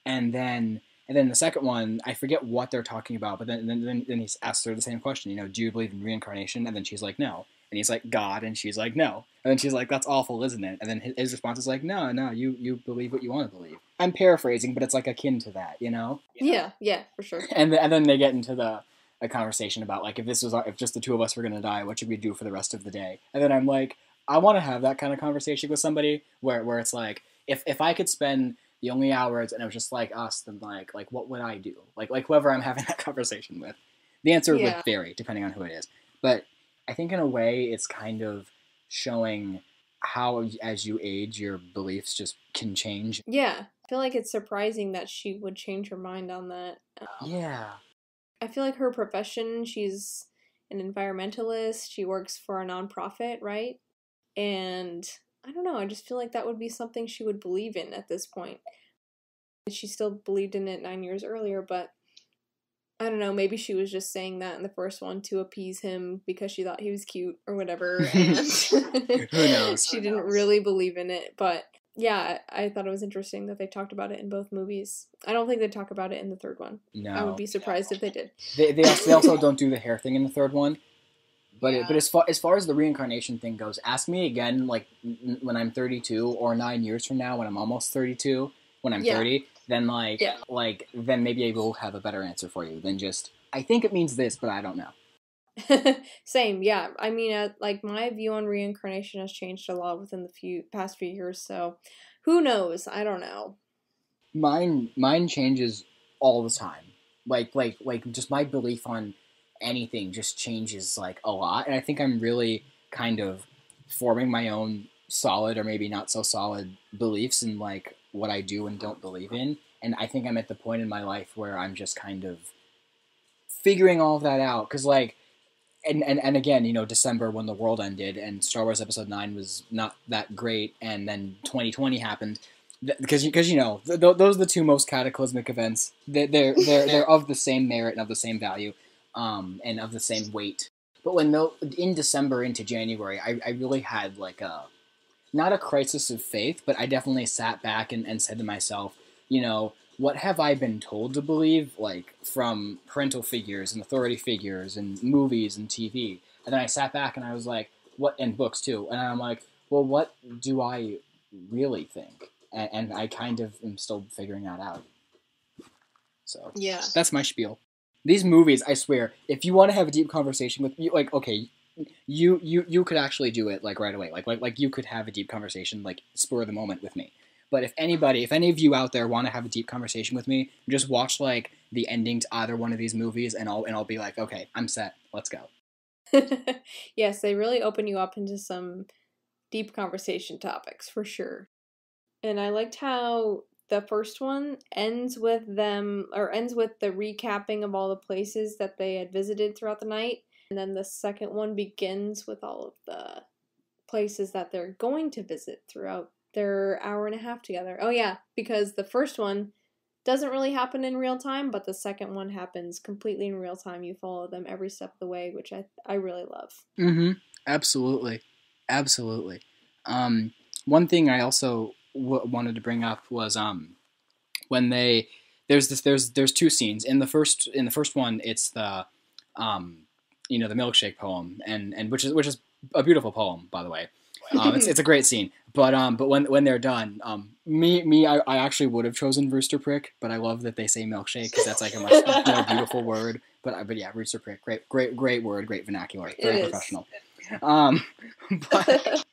And then the second one, I forget what they're talking about, but then he asks her the same question, "Do you believe in reincarnation?" And then she's like, "No." And he's like, "God," and she's like, "No." And then she's like, "That's awful, isn't it?" And then his response is like, No, you believe what you want to believe." I'm paraphrasing, but it's like akin to that, Yeah, for sure. And then they get into a conversation about like if just the two of us were gonna die, what should we do for the rest of the day? And then I'm like, I want to have that kind of conversation with somebody where it's like if I could spend the only hours and it was just like us, then like what would I do? Like whoever I'm having that conversation with. The answer would vary depending on who it is, but I think in a way it's kind of showing how as you age your beliefs just can change. Yeah, I feel like it's surprising that she would change her mind on that. Yeah. I feel like her profession, she's an environmentalist, she works for a nonprofit, right? And I don't know, I just feel like that would be something she would believe in at this point. She still believed in it 9 years earlier, but I don't know, maybe she was just saying that in the first one to appease him because she thought he was cute or whatever, and who knows? She didn't really believe in it, but yeah, I thought it was interesting that they talked about it in both movies. I don't think they talk about it in the third one. No. I would be surprised if they did. They also don't do the hair thing in the third one. But as far as the reincarnation thing goes, ask me again like when I'm 32 or 9 years from now when I'm almost 32, when I'm 30, then then maybe I will have a better answer for you than just I think it means this, but I don't know. Same, yeah. I mean, like my view on reincarnation has changed a lot within the past few years, so who knows? I don't know. Mine changes all the time. Like just my belief on anything just changes like a lot, and I think I'm really kind of forming my own solid or maybe not so solid beliefs in like what I do and don't believe in, and I think I'm at the point in my life where I'm just kind of figuring all of that out, because like and again, December when the world ended and Star Wars Episode 9 was not that great, and then 2020 happened, because those are the two most cataclysmic events. They're of the same merit and of the same value, and of the same weight. But in December into January, I really had like not a crisis of faith, but I definitely sat back and said to myself, what have I been told to believe, like from parental figures and authority figures and movies and TV? And then I sat back and I was like, what, and books too. And I'm like, well, what do I really think? And I kind of am still figuring that out. So yeah, that's my spiel. These movies, I swear, if you want to have a deep conversation with you, like, okay, you could actually do it like right away. Like you could have a deep conversation, like spur of the moment with me. But if any of you out there want to have a deep conversation with me, just watch like the ending to either one of these movies, and I'll be like, okay, I'm set. Let's go. Yes, they really open you up into some deep conversation topics for sure. And I liked how the first one ends with the recapping of all the places that they had visited throughout the night. And then the second one begins with all of the places that they're going to visit throughout their hour and a half together. Oh yeah, because the first one doesn't really happen in real time, but the second one happens completely in real time. You follow them every step of the way, which I really love. Mm-hmm. Absolutely. Absolutely. One thing I also wanted to bring up was when there's two scenes in the first one. It's the the milkshake poem, and which is a beautiful poem, by the way. It's a great scene, but when they're done, I actually would have chosen rooster prick, but I love that they say milkshake because that's like a much more beautiful word. But yeah, rooster prick, great word, great vernacular, very professional. But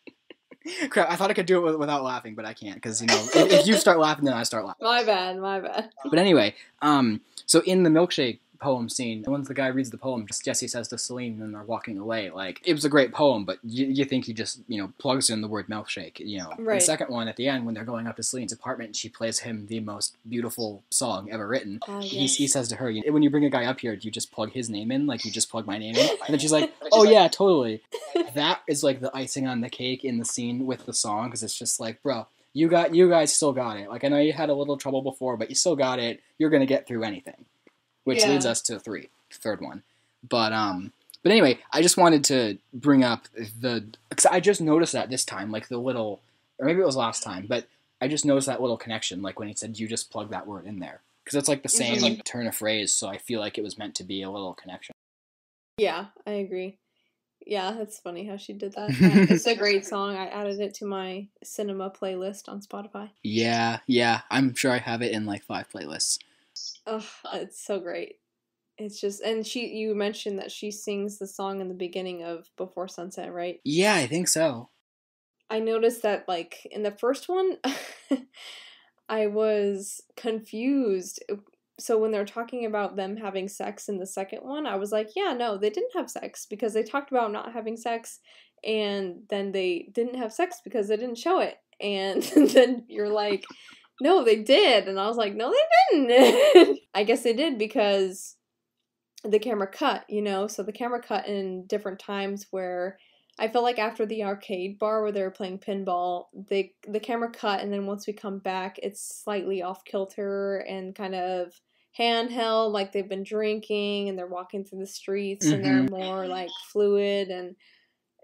crap, I thought I could do it without laughing, but I can't because if you start laughing, then I start laughing. My bad. But anyway, so in the milkshake poem scene, once the guy reads the poem, Jesse says to Celine when they're walking away, like, it was a great poem, but you think he just, plugs in the word milkshake, Right. The second one at the end, when they're going up to Celine's apartment, and she plays him the most beautiful song ever written. Yes. He says to her, when you bring a guy up here, do you just plug his name in? Like, you just plug my name in? And then she's like, oh yeah, totally. That is like the icing on the cake in the scene with the song, because it's just like, bro, you guys still got it. Like, I know you had a little trouble before, but you still got it. You're gonna get through anything. Which leads us to the third one. But anyway, I just wanted to bring up because I just noticed that this time, like the little, or maybe it was last time, but I just noticed that little connection, like when he said, you just plug that word in there. Because it's like the same turn of phrase, so I feel like it was meant to be a little connection. Yeah, I agree. Yeah, it's funny how she did that. It's a great song. I added it to my cinema playlist on Spotify. Yeah. I'm sure I have it in like 5 playlists. Oh, it's so great. It's just, and you mentioned that she sings the song in the beginning of Before Sunset, right? Yeah, I think so. I noticed that, like, in the first one, I was confused. So when they're talking about them having sex in the second one, I was like, yeah, no, they didn't have sex because they talked about not having sex, and then they didn't have sex because they didn't show it. And then you're like, no, they did. And I was like, no, they didn't. I guess they did because the camera cut, so the camera cut in different times where I felt like after the arcade bar where they were playing pinball, the camera cut, and then once we come back, it's slightly off kilter and kind of handheld, like they've been drinking and they're walking through the streets and they're more like fluid and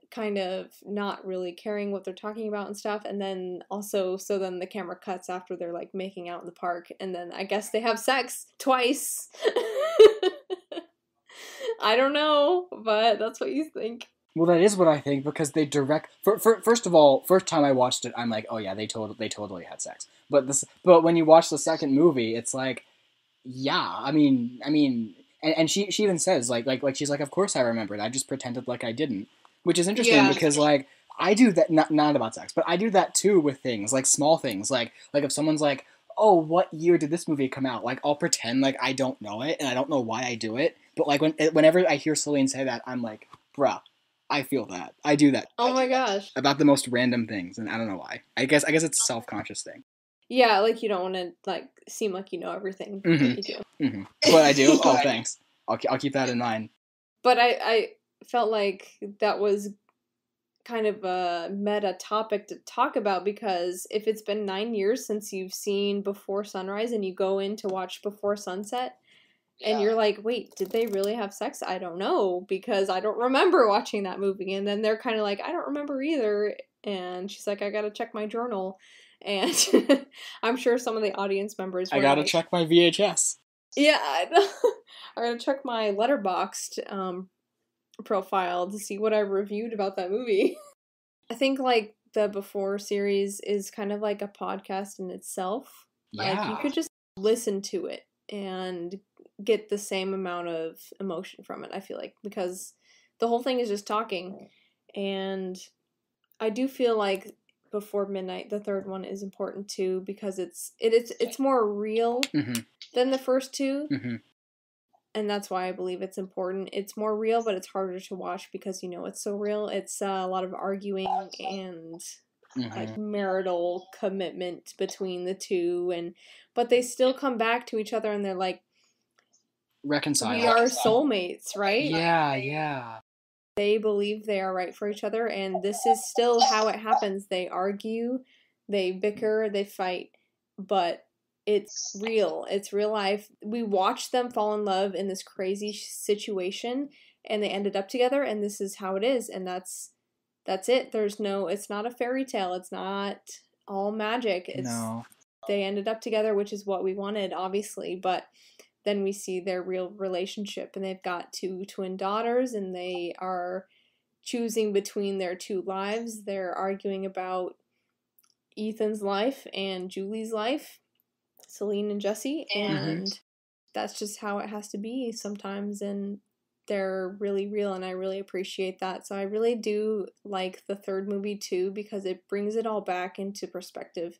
kind of not really caring what they're talking about and stuff. And then also, so then the camera cuts after they're like making out in the park, and then I guess they have sex twice. I don't know, but that's what you think. Well, that is what I think, because they direct. First of all, first time I watched it, I'm like, oh yeah, they totally had sex. But when you watch the second movie, it's like, yeah, I mean, and she even says like she's like, of course I remembered. I just pretended like I didn't, which is interesting because like I do that, not about sex, but I do that too with things like small things, like if someone's like, oh, what year did this movie come out? Like, I'll pretend like I don't know it and I don't know why I do it, but like whenever I hear Celine say that, I'm like, bruh, I feel that. I do that. Oh my gosh. About the most random things, and I don't know why. I guess it's a self-conscious thing. Yeah, like you don't want to like seem like you know everything that you do. But I do. Oh, thanks. I'll keep that in mind. But I felt like that was kind of a meta topic to talk about, because if it's been 9 years since you've seen Before Sunrise and you go in to watch Before Sunset, and you're like, wait, did they really have sex? I don't know, because I don't remember watching that movie. And then they're kind of like, I don't remember either. And she's like, I gotta check my journal. And I'm sure some of the audience members were I gotta check my VHS. Yeah, I gotta check my Letterboxd profile to see what I reviewed about that movie. I think like the Before series is kind of like a podcast in itself. Yeah. Like you could just listen to it and get the same amount of emotion from it, I feel like, because the whole thing is just talking. And I do feel like Before Midnight, the third one, is important too, because it's more real than the first two. And that's why I believe it's important. It's more real, but it's harder to watch because, it's so real. It's a lot of arguing and like marital commitment between the two, but they still come back to each other and they're like, reconcile. We are soulmates, right? Yeah. They believe they are right for each other, and this is still how it happens. They argue, they bicker, they fight, but it's real. It's real life. We watched them fall in love in this crazy situation, and they ended up together, and this is how it is, and that's it. It's not a fairy tale. It's not all magic. They ended up together, which is what we wanted, obviously, but then we see their real relationship, and they've got 2 twin daughters, and they are choosing between their 2 lives. They're arguing about Ethan's life and Julie's life, Celine and Jesse, and that's just how it has to be sometimes, and they're really real, and I really appreciate that. So I really do like the third movie too, because it brings it all back into perspective.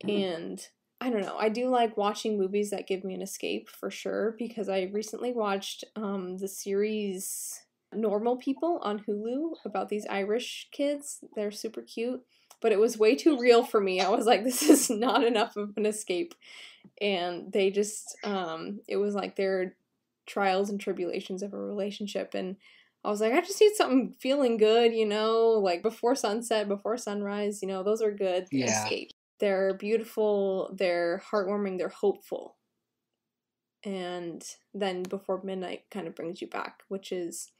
And I don't know, I do like watching movies that give me an escape, for sure, because I recently watched the series Normal People on Hulu about these Irish kids. They're super cute, but it was way too real for me. I was like, this is not enough of an escape. And they just, it was like their trials and tribulations of a relationship, and I was like, I just need something feeling good, like Before Sunset, Before Sunrise, those are good. Escape. They're beautiful, they're heartwarming, they're hopeful. And then Before Midnight kind of brings you back, which is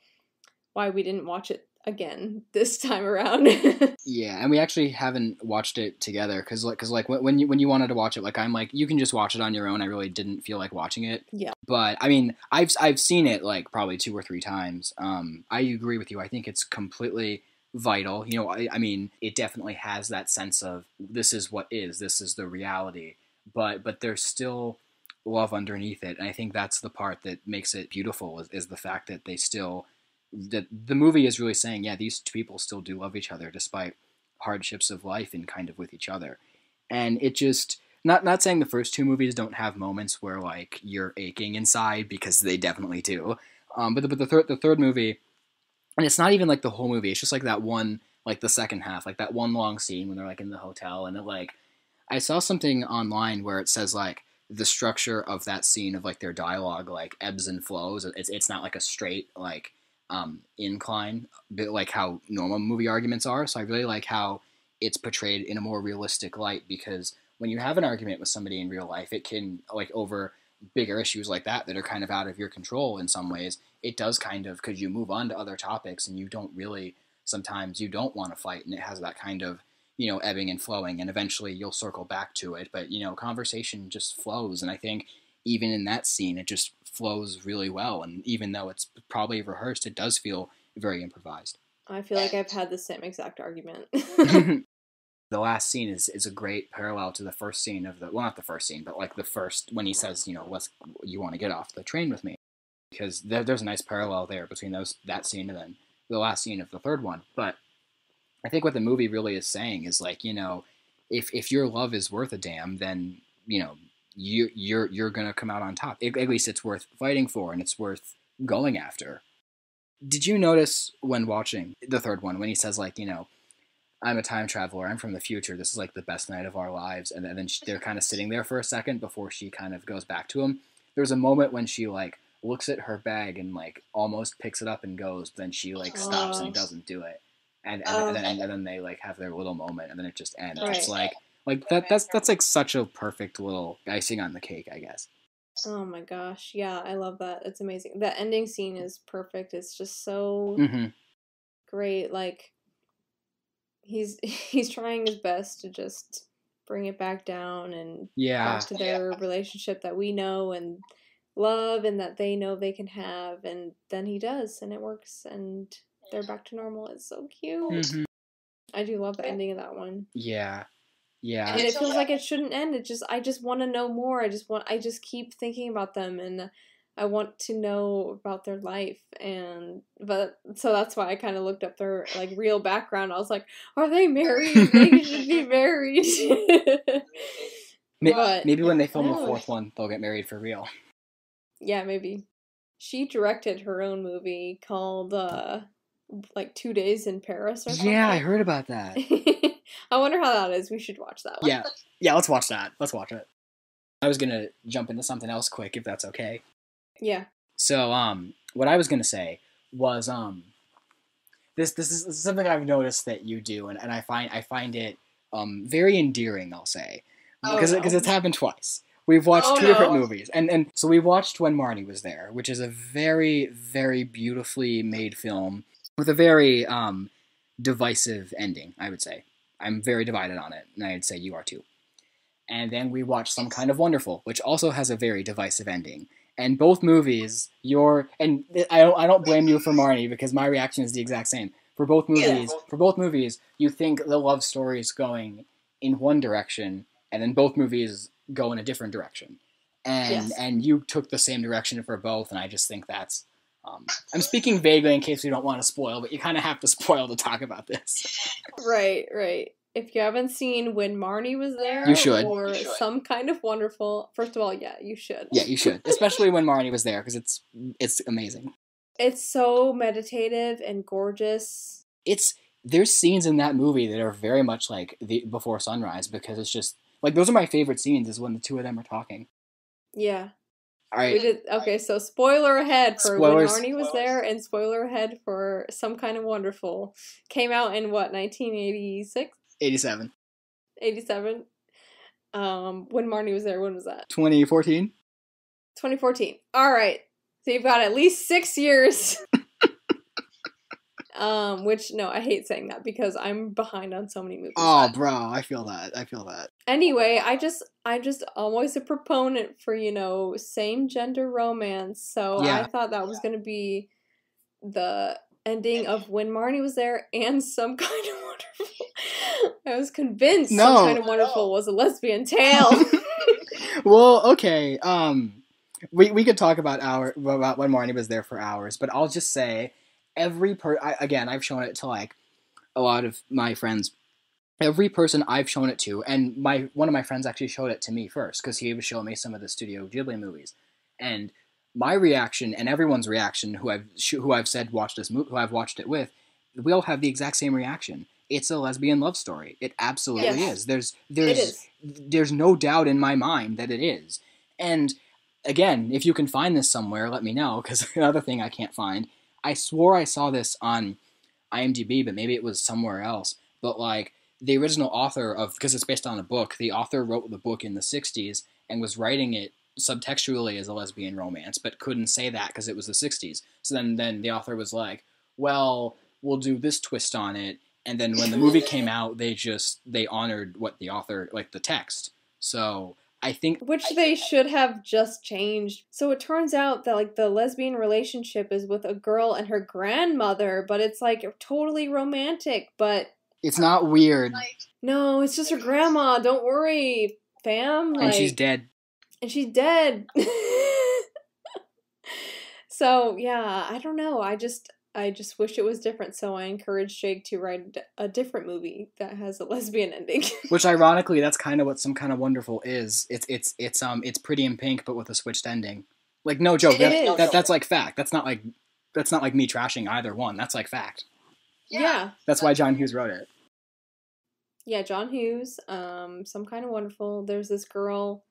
why we didn't watch it again this time around. Yeah, and we actually haven't watched it together because when you wanted to watch it, like I'm like, you can just watch it on your own. I really didn't feel like watching it. Yeah. But I mean, I've seen it like probably 2 or 3 times. I agree with you. I think it's completely vital. I mean, it definitely has that sense of this is the reality, but there's still love underneath it, and I think that's the part that makes it beautiful is the fact that that the movie is really saying, yeah, these 2 people still do love each other despite hardships of life and kind of with each other. And it just, not saying the first 2 movies don't have moments where like you're aching inside, because they definitely do. But the third movie, and it's not even like the whole movie, it's just like that one, like the second half, like that one long scene when they're like in the hotel, and it like, I saw something online where it says like the structure of that scene of like their dialogue like ebbs and flows. It's not like a straight like incline, bit like how normal movie arguments are. So I really like how it's portrayed in a more realistic light, because when you have an argument with somebody in real life, it can, like, over bigger issues like that are kind of out of your control in some ways, it does kind of, because you move on to other topics and you don't really, sometimes you don't want to fight, and it has that kind of, ebbing and flowing, and eventually you'll circle back to it, but conversation just flows. And I think even in that scene, it just flows really well. And even though it's probably rehearsed, it does feel very improvised. I feel like I've had the same exact argument. The last scene is a great parallel to the first scene of well, not the first scene, but like the first, when he says, you want to get off the train with me. Because there's a nice parallel there between that scene and then the last scene of the third one. But I think what the movie really is saying is like, if your love is worth a damn, then, you're gonna come out on top. At least it's worth fighting for, and it's worth going after. Did you notice when watching the third one, when he says like, I'm a time traveler, I'm from the future, this is like the best night of our lives, and then they're kind of sitting there for a second before she kind of goes back to him. There's a moment when she like looks at her bag and like almost picks it up and goes, but then she like stops and doesn't do it, and then they like have their little moment, and then it just ends. Right. It's like that's like such a perfect little icing on the cake, I guess. Oh my gosh, yeah, I love that. It's amazing. The ending scene is perfect. It's just so great. Like, he's trying his best to just bring it back down and back to their relationship that we know and love and that they know they can have, and then he does, and it works, and they're back to normal. It's so cute. I do love the ending of that one. Yeah. And it feels like it shouldn't end. I just want to know more. I just keep thinking about them, and I want to know about their life, but so that's why I kind of looked up their like real background. I was like, are they married? They should be married. But Maybe when they film the fourth one, they'll get married for real. Yeah, maybe. She directed her own movie called like 2 Days in Paris or something. Yeah, I heard about that. I wonder how that is. We should watch that one. Yeah, let's watch that. Let's watch it. I was gonna jump into something else quick, if that's okay. Yeah. So, what I was gonna say was, this is something I've noticed that you do, and I find it very endearing. I'll say, because it's happened twice. We've watched two different movies, and so we watched When Marnie Was There, which is a very, very beautifully made film with a very divisive ending. I would say I'm very divided on it, and I'd say you are too. And then we watched Some Kind of Wonderful, which also has a very divisive ending. And both movies, I don't blame you for Marnie, because my reaction is the exact same. For both movies, you think the love story is going in one direction, and then both movies go in a different direction. And you took the same direction for both, and I just think that's... I'm speaking vaguely in case we don't want to spoil, but you kind of have to spoil to talk about this. Right. If you haven't seen When Marnie Was There, you should. Or Some Kind of Wonderful, first of all, yeah, you should. Yeah, you should. Especially When Marnie Was There, because it's amazing. It's so meditative and gorgeous. There's scenes in that movie that are very much like the Before Sunrise, because it's just like, those are my favorite scenes, is when the two of them are talking. Yeah. All right. Okay, so spoiler ahead for When Marnie Was There, and spoiler ahead for Some Kind of Wonderful. Came out in what, 1986? 87. 87. When Marnie Was There, when was that? 2014. 2014. All right. So you've got at least 6 years. Which, no, I hate saying that because I'm behind on so many movies. Oh, bro, I feel that. Anyway, I'm just always a proponent for, same gender romance. So yeah. I thought that was going to be the ending of When Marnie Was There and Some Kind of Wonderful. I was convinced Some Kind of Wonderful was a lesbian tale. Well, okay. We could talk about When Marnie Was There for hours, but I'll just say I've shown it to like a lot of my friends. Every person I've shown it to, and one of my friends actually showed it to me first, because he was showing me some of the Studio Ghibli movies, and my reaction and everyone's reaction who I've said watched this movie, who I've watched it with, we all have the exact same reaction. It's a lesbian love story. It absolutely is. There's no doubt in my mind that it is. And again, if you can find this somewhere, let me know, because another thing I can't find. I swore I saw this on IMDb, but maybe it was somewhere else. But like, the original author because it's based on a book, the author wrote the book in the 60s and was writing it subtextually as a lesbian romance, but couldn't say that because it was the 60s. So then the author was like, well, we'll do this twist on it. And then when the movie came out, they honored what the author, like the text. So I think... Which they should have just changed. So it turns out that like the lesbian relationship is with a girl and her grandmother, but it's like totally romantic, but... It's not weird. No, it's just her grandma. Don't worry, fam. And she's dead. And she's dead. So, yeah, I don't know. I just wish it was different. So I encouraged Jake to write a different movie that has a lesbian ending. Which ironically, that's kind of what Some Kind of Wonderful is. It's Pretty in Pink, but with a switched ending. Like, no joke. That's like fact. That's not like me trashing either one. That's like fact. Yeah. That's why John Hughes wrote it. Yeah, John Hughes, Some Kind of Wonderful. There's this girl,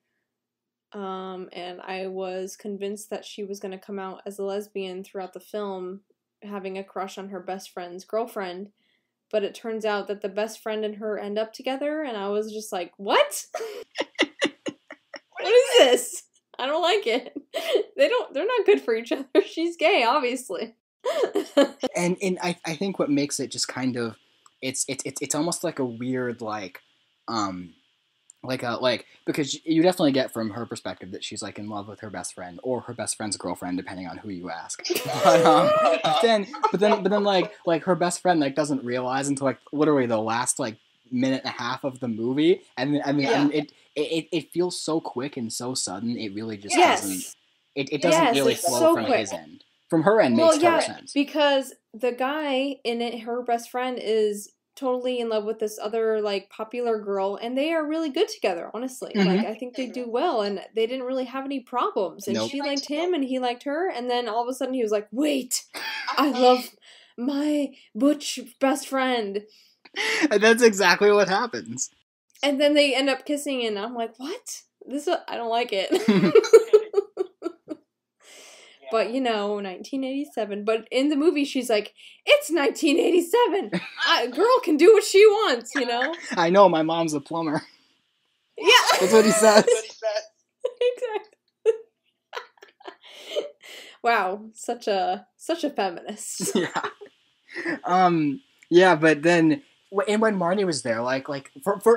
and I was convinced that she was going to come out as a lesbian throughout the film, having a crush on her best friend's girlfriend, but it turns out that the best friend and her end up together, and I was just like, what? What is this? I don't like it. They're not good for each other. She's gay, obviously. and I think what makes it just kind of it's almost like a weird because you definitely get from her perspective that she's like in love with her best friend or her best friend's girlfriend, depending on who you ask. But then like her best friend like doesn't realize until like literally the last like minute and a half of the movie, and it feels so quick and so sudden. It really just doesn't. It doesn't Yes, really it's flow so from quick. his end. From her end Well, makes total yeah, sense. because the guy in it, her best friend, is totally in love with this other, like, popular girl, and they are really good together, honestly. Mhm. Like, I think they do well, and they didn't really have any problems. And Nope. she liked him, and he liked her, and then all of a sudden he was like, wait, I love my butch best friend. And that's exactly what happens. And then they end up kissing, and I'm like, what? I don't like it. But, 1987. But in the movie, she's like, it's 1987. A girl can do what she wants, I know, my mom's a plumber. Yeah. That's what he says. Exactly. Wow, such a feminist. Yeah. Yeah, but then, and when Marnie was there,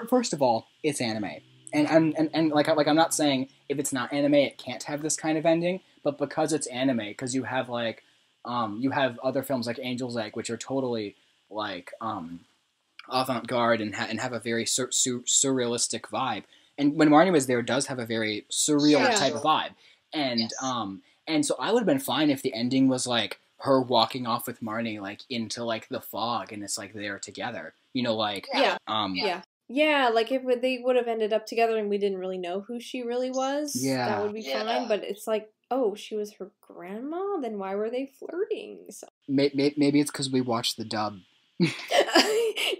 first of all, it's anime. And I'm not saying if it's not anime, it can't have this kind of ending, but because it's anime, because you have you have other films like Angel's Egg, which are totally avant-garde and have a very surrealistic vibe. And when Marnie Was There, does have a very surreal type of vibe. And and so I would have been fine if the ending was like her walking off with Marnie into the fog, and it's they're together. Yeah, like if they would have ended up together and we didn't really know who she really was, that would be fine. But it's like, oh, she was her grandma? Then why were they flirting? So. Maybe it's because we watched the dub.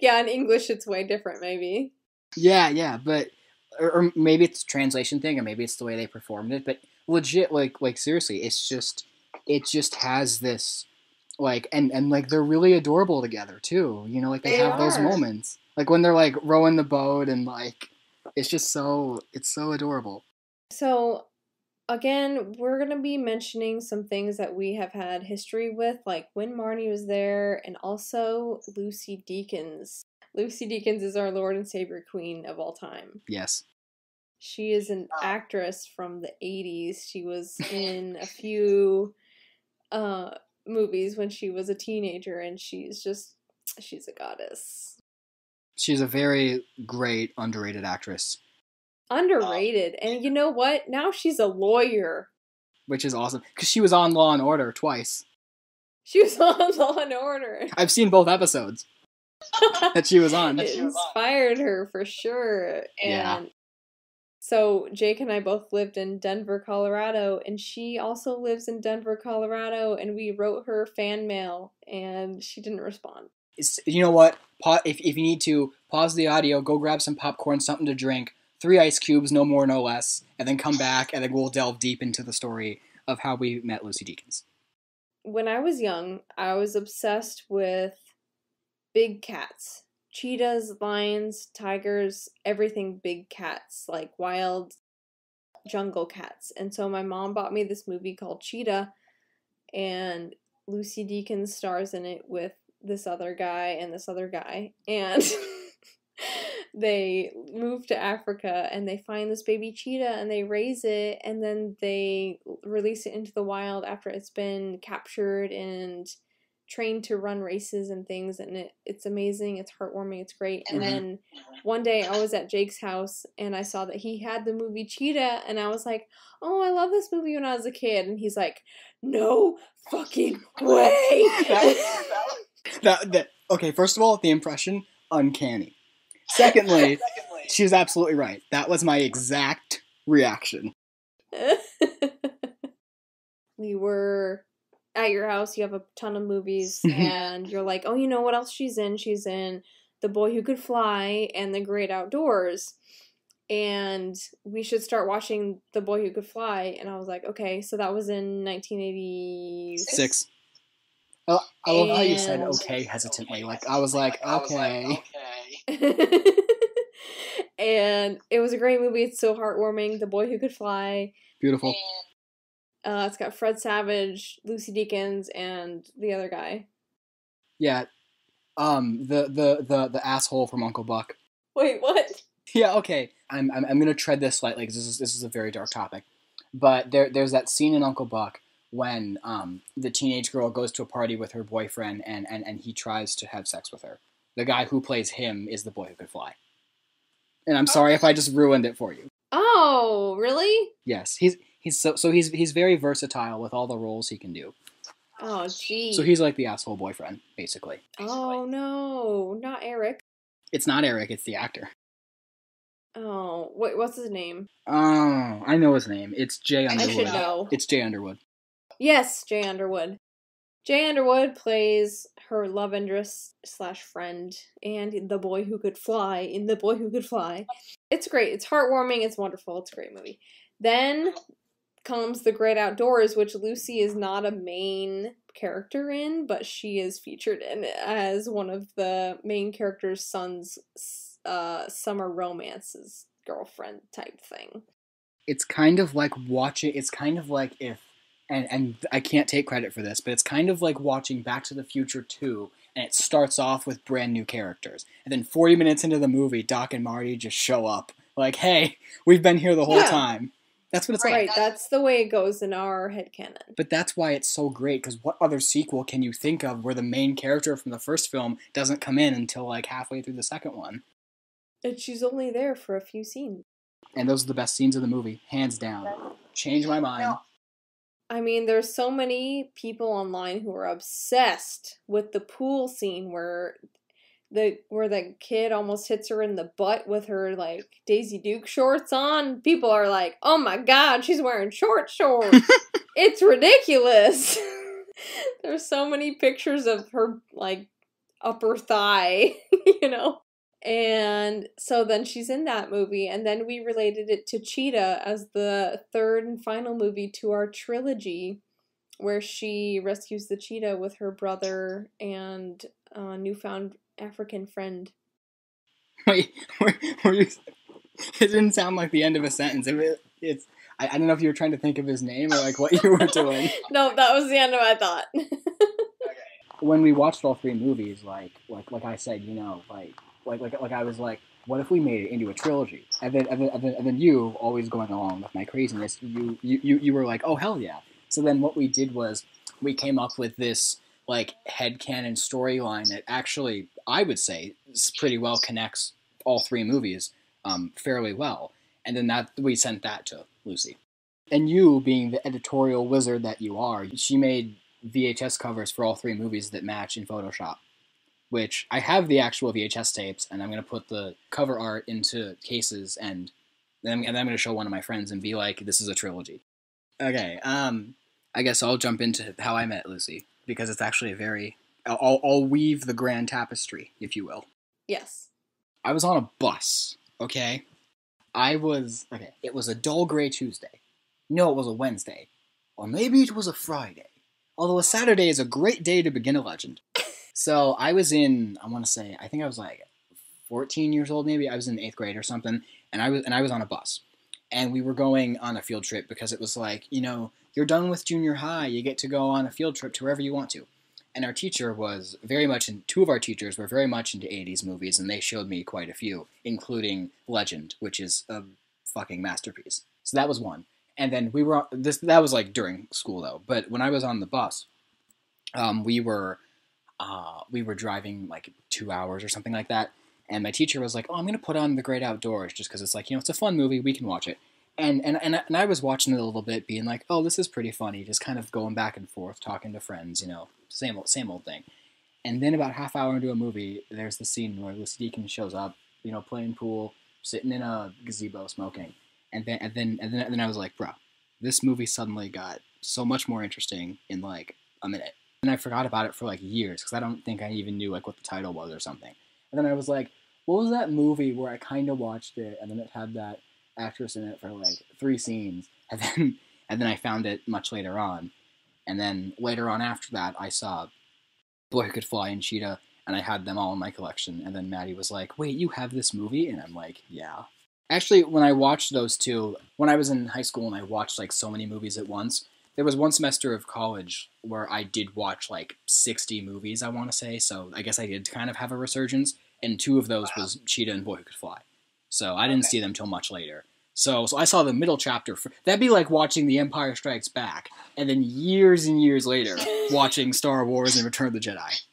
Yeah, in English it's way different, maybe. Yeah, but or maybe it's a translation thing, or maybe it's the way they performed it. But legit, seriously, it just has this and they're really adorable together too. They have those moments. When they're rowing the boat and it's so adorable. So again, we're going to be mentioning some things that we have had history with, like When Marnie Was There, and also Lucy Deakins. Lucy Deakins is our Lord and Savior Queen of all time. Yes. She is an actress from the 80s. She was in a few movies when she was a teenager, and she's a goddess. She's a very great, underrated actress. Underrated. And you know what? Now she's a lawyer. Which is awesome. Because she was on Law & Order twice. She was on Law & Order. I've seen both episodes that she was on. It inspired her for sure. And yeah. So Jake and I both lived in Denver, Colorado, and she also lives in Denver, Colorado, and we wrote her fan mail, and she didn't respond. You know what? If you need to, pause the audio, go grab some popcorn, something to drink, 3 ice cubes, no more, no less, and then come back, and then we'll delve deep into the story of how we met Lucy Deakins. When I was young, I was obsessed with big cats. Cheetahs, lions, tigers, everything big cats, like wild jungle cats. And so my mom bought me this movie called Cheetah, and Lucy Deakins stars in it with this other guy and this other guy. And they move to Africa and they find this baby cheetah and they raise it, and then they release it into the wild after it's been captured and trained to run races and things, and it's amazing, it's heartwarming, it's great. And then one day I was at Jake's house and I saw that he had the movie Cheetah, and I was like, oh, I love this movie when I was a kid. And he's like, no fucking way. Okay, first of all, the impression, uncanny. Secondly, she's absolutely right. That was my exact reaction. We were at your house, you have a ton of movies, and you're like, oh, you know what else she's in? She's in The Boy Who Could Fly and The Great Outdoors. And we should start watching The Boy Who Could Fly. And I was like, okay, so that was in 1986. Oh, I love how you said okay hesitantly. I was like, okay. And it was a great movie. It's so heartwarming. The Boy Who Could Fly. Beautiful. It's got Fred Savage, Lucy Deakins, and the other guy. Yeah. The asshole from Uncle Buck. Wait, what? Yeah, okay. I'm gonna tread this slightly because this is a very dark topic. But there's that scene in Uncle Buck when the teenage girl goes to a party with her boyfriend and he tries to have sex with her. The guy who plays him is the Boy Who Could Fly. And I'm sorry if I just ruined it for you. Oh, really? Yes, He's very versatile with all the roles he can do. Oh, gee. So he's like the asshole boyfriend, basically. Oh, no. Not Eric. It's not Eric, it's the actor. Oh, what's his name? Oh, I know his name. It's Jay Underwood. I should know. It's Jay Underwood. Yes, Jay Underwood. Jay Underwood plays her love interest / friend and the boy who could fly in The Boy Who Could Fly. It's great. It's heartwarming. It's wonderful. It's a great movie. Then comes The Great Outdoors, which Lucy is not a main character in, but she is featured in as one of the main character's son's summer romances girlfriend type thing. It's kind of like if, and I can't take credit for this, but it's kind of like watching Back to the Future 2, and it starts off with brand new characters, and then 40 minutes into the movie, Doc and Marty just show up, like, hey, we've been here the whole time. That's what it's like. Right, that's the way it goes in our headcanon. But that's why it's so great, because what other sequel can you think of where the main character from the first film doesn't come in until like halfway through the second one? And she's only there for a few scenes. And those are the best scenes of the movie, hands down. Change my mind. I mean, there's so many people online who are obsessed with the pool scene where the kid almost hits her in the butt with her, like, Daisy Duke shorts on. People are like, oh my god, she's wearing shorts. It's ridiculous. There's so many pictures of her, like, upper thigh, you know? And so then she's in that movie, and then we related it to Cheetah as the third and final movie to our trilogy, where she rescues the cheetah with her brother and newfound African friend. Wait, were you? It didn't sound like the end of a sentence. I don't know if you were trying to think of his name or like what you were doing. No, that was the end of my thought. When we watched all three movies, like I said, you know, like I was like, what if we made it into a trilogy? And then you, always going along with my craziness, you were like, oh hell yeah. So then what we did was we came up with this like headcanon storyline that actually, I would say, pretty well connects all three movies fairly well. And then we sent that to Lucy. And you, being the editorial wizard that you are, she made VHS covers for all three movies that match in Photoshop. Which I have the actual VHS tapes, and I'm going to put the cover art into cases, and then I'm going to show one of my friends and be like, this is a trilogy. Okay, I guess I'll jump into how I met Lucy, because it's actually I'll weave the grand tapestry, if you will. Yes. I was on a bus, okay? It was a dull gray Tuesday. No, it was a Wednesday. Or maybe it was a Friday. Although a Saturday is a great day to begin a legend. So I was I think I was like 14 years old maybe. I was in 8th grade or something, and I was on a bus. And we were going on a field trip because it was like, you know, you're done with junior high, you get to go on a field trip to wherever you want to. And our teacher was two of our teachers were very much into 80s movies, and they showed me quite a few, including Legend, which is a fucking masterpiece. So that was one. And then that was like during school though, but when I was on the bus, we were driving like 2 hours or something like that, and my teacher was like, oh, I'm going to put on The Great Outdoors just because it's like, you know, it's a fun movie, we can watch it. And I was watching it a little bit, being like, oh, this is pretty funny, just kind of going back and forth, talking to friends, you know, same old thing. And then about half hour into a movie, there's the scene where Lucy Deakins shows up, you know, playing pool, sitting in a gazebo smoking. And then I was like, bro, this movie suddenly got so much more interesting in like a minute. And I forgot about it for like years because I don't think I even knew like what the title was or something. And then I was like, what was that movie where I kind of watched it and then it had that actress in it for like 3 scenes, and then I found it much later on. And then later on after that, I saw Boy Who Could Fly and Cheetah, and I had them all in my collection. And then Maddie was like, wait, you have this movie? And I'm like, yeah. Actually, when I watched those two, when I was in high school and I watched like so many movies at once, there was one semester of college where I did watch like 60 movies, I want to say. So I guess I did kind of have a resurgence. And 2 of those was Cheetah and Boy Who Could Fly. So I didn't see them till much later. So I saw the middle chapter. That'd be like watching The Empire Strikes Back, and then years and years later, watching Star Wars and Return of the Jedi.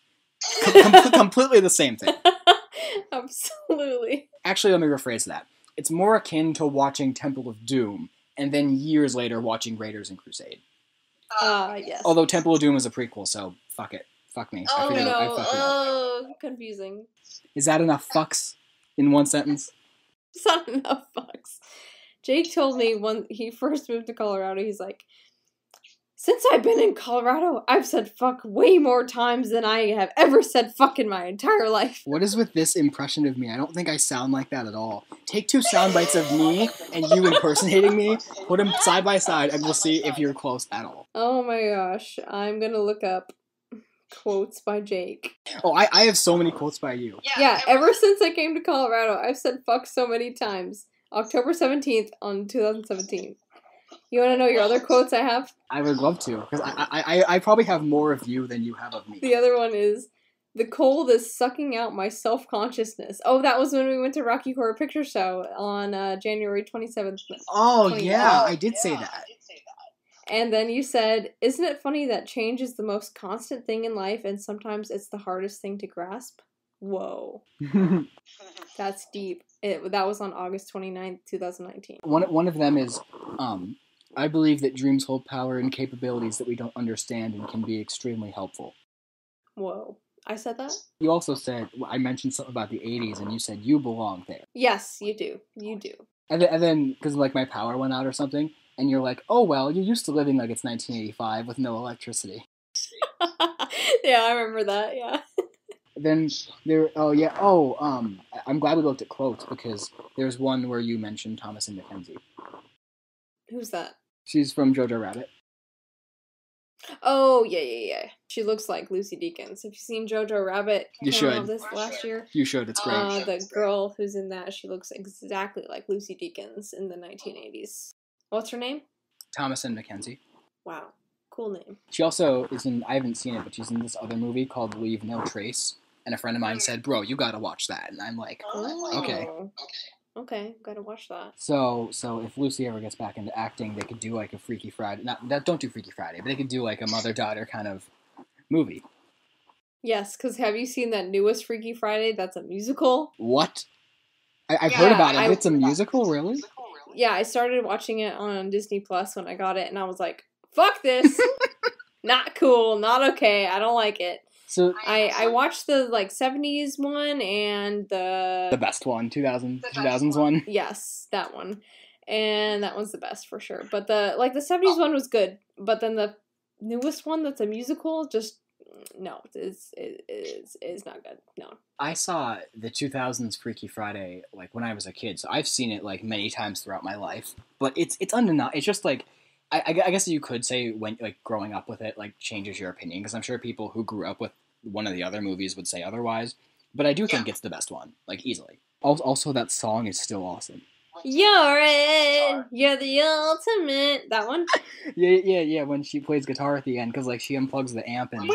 Completely the same thing. Absolutely. Actually, let me rephrase that. It's more akin to watching Temple of Doom and then years later watching Raiders and Crusade. Yes. Although Temple of Doom is a prequel, so fuck it. Fuck me. Oh, I no. fucked it up. Oh, confusing. Is that enough fucks in one sentence? It's not enough fucks. Jake told me when he first moved to Colorado, he's like, since I've been in Colorado, I've said fuck way more times than I have ever said fuck in my entire life. What is with this impression of me? I don't think I sound like that at all. Take 2 sound bites of me and you impersonating me, put them side by side, and we'll see if you're close at all. Oh my gosh, I'm gonna look up quotes by Jake. Oh, I have so many quotes by you. Yeah, ever since I came to Colorado, I've said fuck so many times. October 17th on 2017. You want to know your other quotes I have? I would love to, because I probably have more of you than you have of me. The other one is, the cold is sucking out my self-consciousness. Oh, that was when we went to Rocky Horror Picture Show on January 27th. Oh, yeah, I did say that. And then you said, isn't it funny that change is the most constant thing in life and sometimes it's the hardest thing to grasp? Whoa. That's deep. That was on August 29th, 2019. One of them is, I believe that dreams hold power and capabilities that we don't understand and can be extremely helpful. Whoa. I said that? You also said, I mentioned something about the 80s, and you said you belong there. Yes, you do. You do. And then, because like my power went out or something, and you're like, oh well, you're used to living like it's 1985 with no electricity. Yeah, I remember that, yeah. Then I'm glad we looked at quotes, because there's one where you mentioned Thomasin McKenzie. Who's that? She's from Jojo Rabbit. Oh, yeah. She looks like Lucy Deakins. Have you seen Jojo Rabbit? You should. This last year? You should, it's great. The girl who's in that, she looks exactly like Lucy Deakins in the 1980s. What's her name? Thomasin McKenzie. Wow. Cool name. She also is in, I haven't seen it, but she's in this other movie called Leave No Trace. And a friend of mine said, bro, you gotta watch that. And I'm like, okay. Okay, gotta watch that. So if Lucy ever gets back into acting, they could do like a Freaky Friday. Don't do Freaky Friday, but they could do like a mother-daughter kind of movie. Yes, because have you seen that newest Freaky Friday? That's a musical. What? I've heard about it. It's a musical, really? Yeah, I started watching it on Disney Plus when I got it, and I was like, fuck this! Not cool, not okay, I don't like it. So I watched the 70s one and the best one, 2000s one. Yes, that one, and that one's the best for sure. But the 70s one was good, but then the newest one that's a musical just no, it's not good. No. I saw the 2000s Freaky Friday when I was a kid, so I've seen it many times throughout my life. But it's undeniable. It's just I guess you could say when growing up with it changes your opinion, because I'm sure people who grew up with one of the other movies would say otherwise. But I do think it's the best one, easily. Also, that song is still awesome. You're it. You're the ultimate. That one. Yeah. When she plays guitar at the end, because she unplugs the amp and.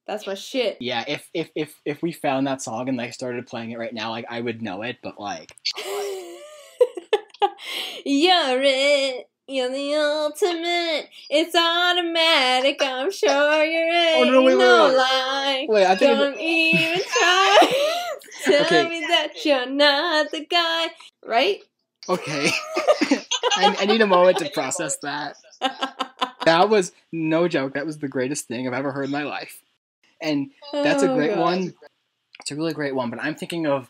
That's my shit. Yeah, if we found that song and started playing it right now, I would know it, but You're it. You're the ultimate. It's automatic. I'm sure you're it. Oh no! Wait, I think don't even try. Tell me that you're not the guy, right? Okay. I need a moment to process that. That was no joke. That was the greatest thing I've ever heard in my life, and that's a great one. It's a really great one. But I'm thinking of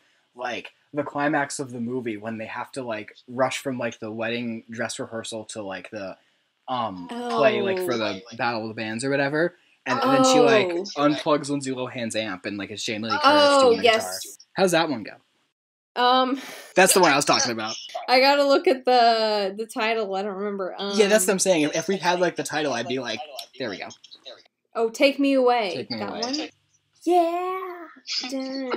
the climax of the movie when they have to rush from the wedding dress rehearsal to the play for the Battle of the Bands or whatever, and then she unplugs Lindsay Lohan's amp and it's Jamie Lee Curtis doing the guitar. How's that one go? That's the one I was talking about. I gotta look at the title. I don't remember. Yeah, that's what I'm saying. If we had the title, I'd be there we go. Oh, Take Me Away. Take Me Away. One? Yeah. Yeah.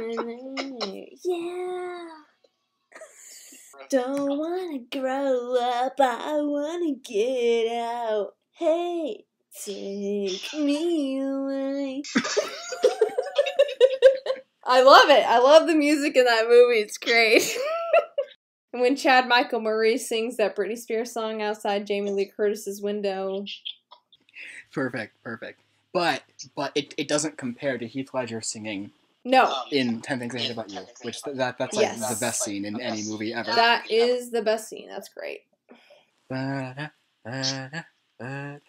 Don't wanna grow up, I wanna get out. Hey, take me away. I love it. I love the music in that movie. It's great. And when Chad Michael Murray sings that Britney Spears song outside Jamie Lee Curtis's window. Perfect. But it doesn't compare to Heath Ledger singing No. In 10 Things I Hate About You, which that's like Yes. the best scene in any movie ever. That is the best scene. That's great.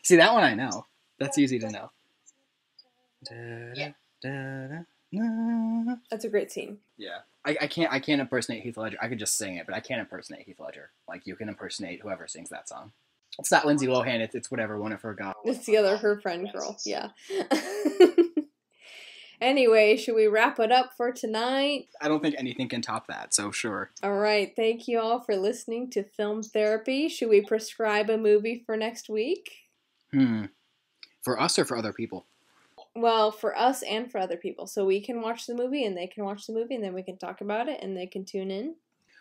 See, that one I know. That's easy to know. That's a great scene. Yeah. I can't impersonate Heath Ledger. I could just sing it, but I can't impersonate Heath Ledger. Like, you can impersonate whoever sings that song. It's not Lindsay Lohan, it's whatever one of her got. It's the other, her friend girl. Yeah. Anyway, should we wrap it up for tonight? I don't think anything can top that, so sure. All right. Thank you all for listening to Film Therapy. Should we prescribe a movie for next week? For us or for other people? Well, for us and for other people. So we can watch the movie and they can watch the movie and then we can talk about it and they can tune in.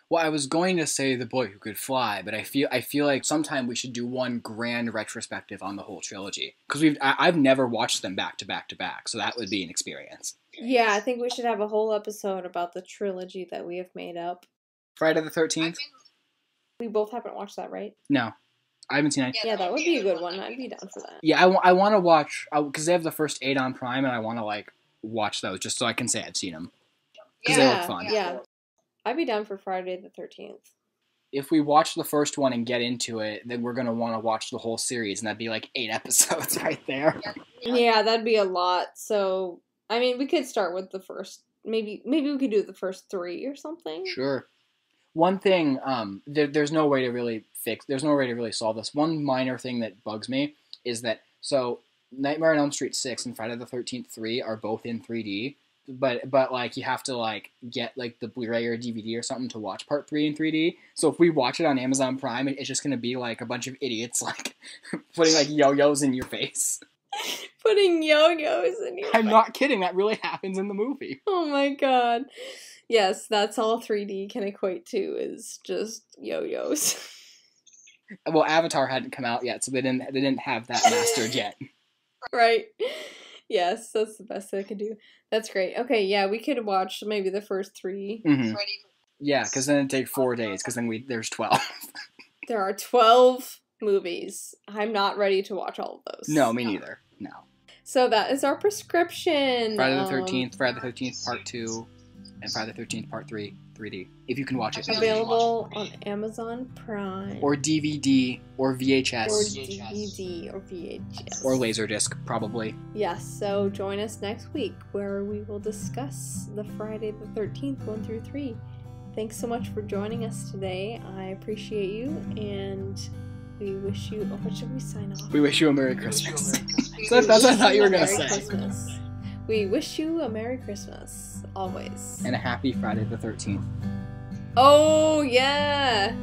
Well, I was going to say The Boy Who Could Fly, but I feel like sometime we should do one grand retrospective on the whole trilogy. Because I've never watched them back to back to back, so that would be an experience. Yeah, I think we should have a whole episode about the trilogy that we have made up. Friday the 13th? We both haven't watched that, right? No. I haven't seen it. Yeah, that would be a good one. I'd be down for that. Yeah, I want to watch, because they have the first 8 on Prime, and I want to, like, watch those just so I can say I've seen them. Because they look fun. Yeah. I'd be down for Friday the 13th. If we watch the first one and get into it, then we're going to want to watch the whole series, and that'd be like 8 episodes right there. Yeah, that'd be a lot. So, I mean, we could start with the first, maybe we could do the first 3 or something. Sure. One thing, there's no way to really solve this. One minor thing that bugs me is that, so, Nightmare on Elm Street 6 and Friday the 13th 3 are both in 3D. But like you have to like get like the Blu-ray or DVD or something to watch part 3 in 3D. So if we watch it on Amazon Prime, it's just gonna be like a bunch of idiots like putting like yo-yos in your face. Putting yo-yos in your face. I'm not kidding. That really happens in the movie. Oh my god. Yes, that's all 3D can equate to is just yo-yos. Well, Avatar hadn't come out yet, so they didn't have that mastered yet. Right. Yes, that's the best they could do. That's great. Okay, yeah, we could watch maybe the first 3. Mm-hmm. Yeah, because then it'd take 4 days, because then there's 12. There are 12 movies. I'm not ready to watch all of those. No, me neither. No. So that is our prescription. Friday the 13th, Friday the 13th Part 2, and Friday the 13th Part 3, 3D. If you can watch it. Available on Amazon Prime. Or DVD, or VHS. Or DVD, or VHS. Or Laserdisc, probably. Yes, so join us next week where we will discuss the Friday the 13th 1 through 3. Thanks so much for joining us today. I appreciate you, and we wish you... Oh, what should we sign off? We wish you a Merry Christmas. That's what I thought you were going to say. Christmas. We wish you a Merry Christmas, always. And a happy Friday the 13th. Oh, yeah!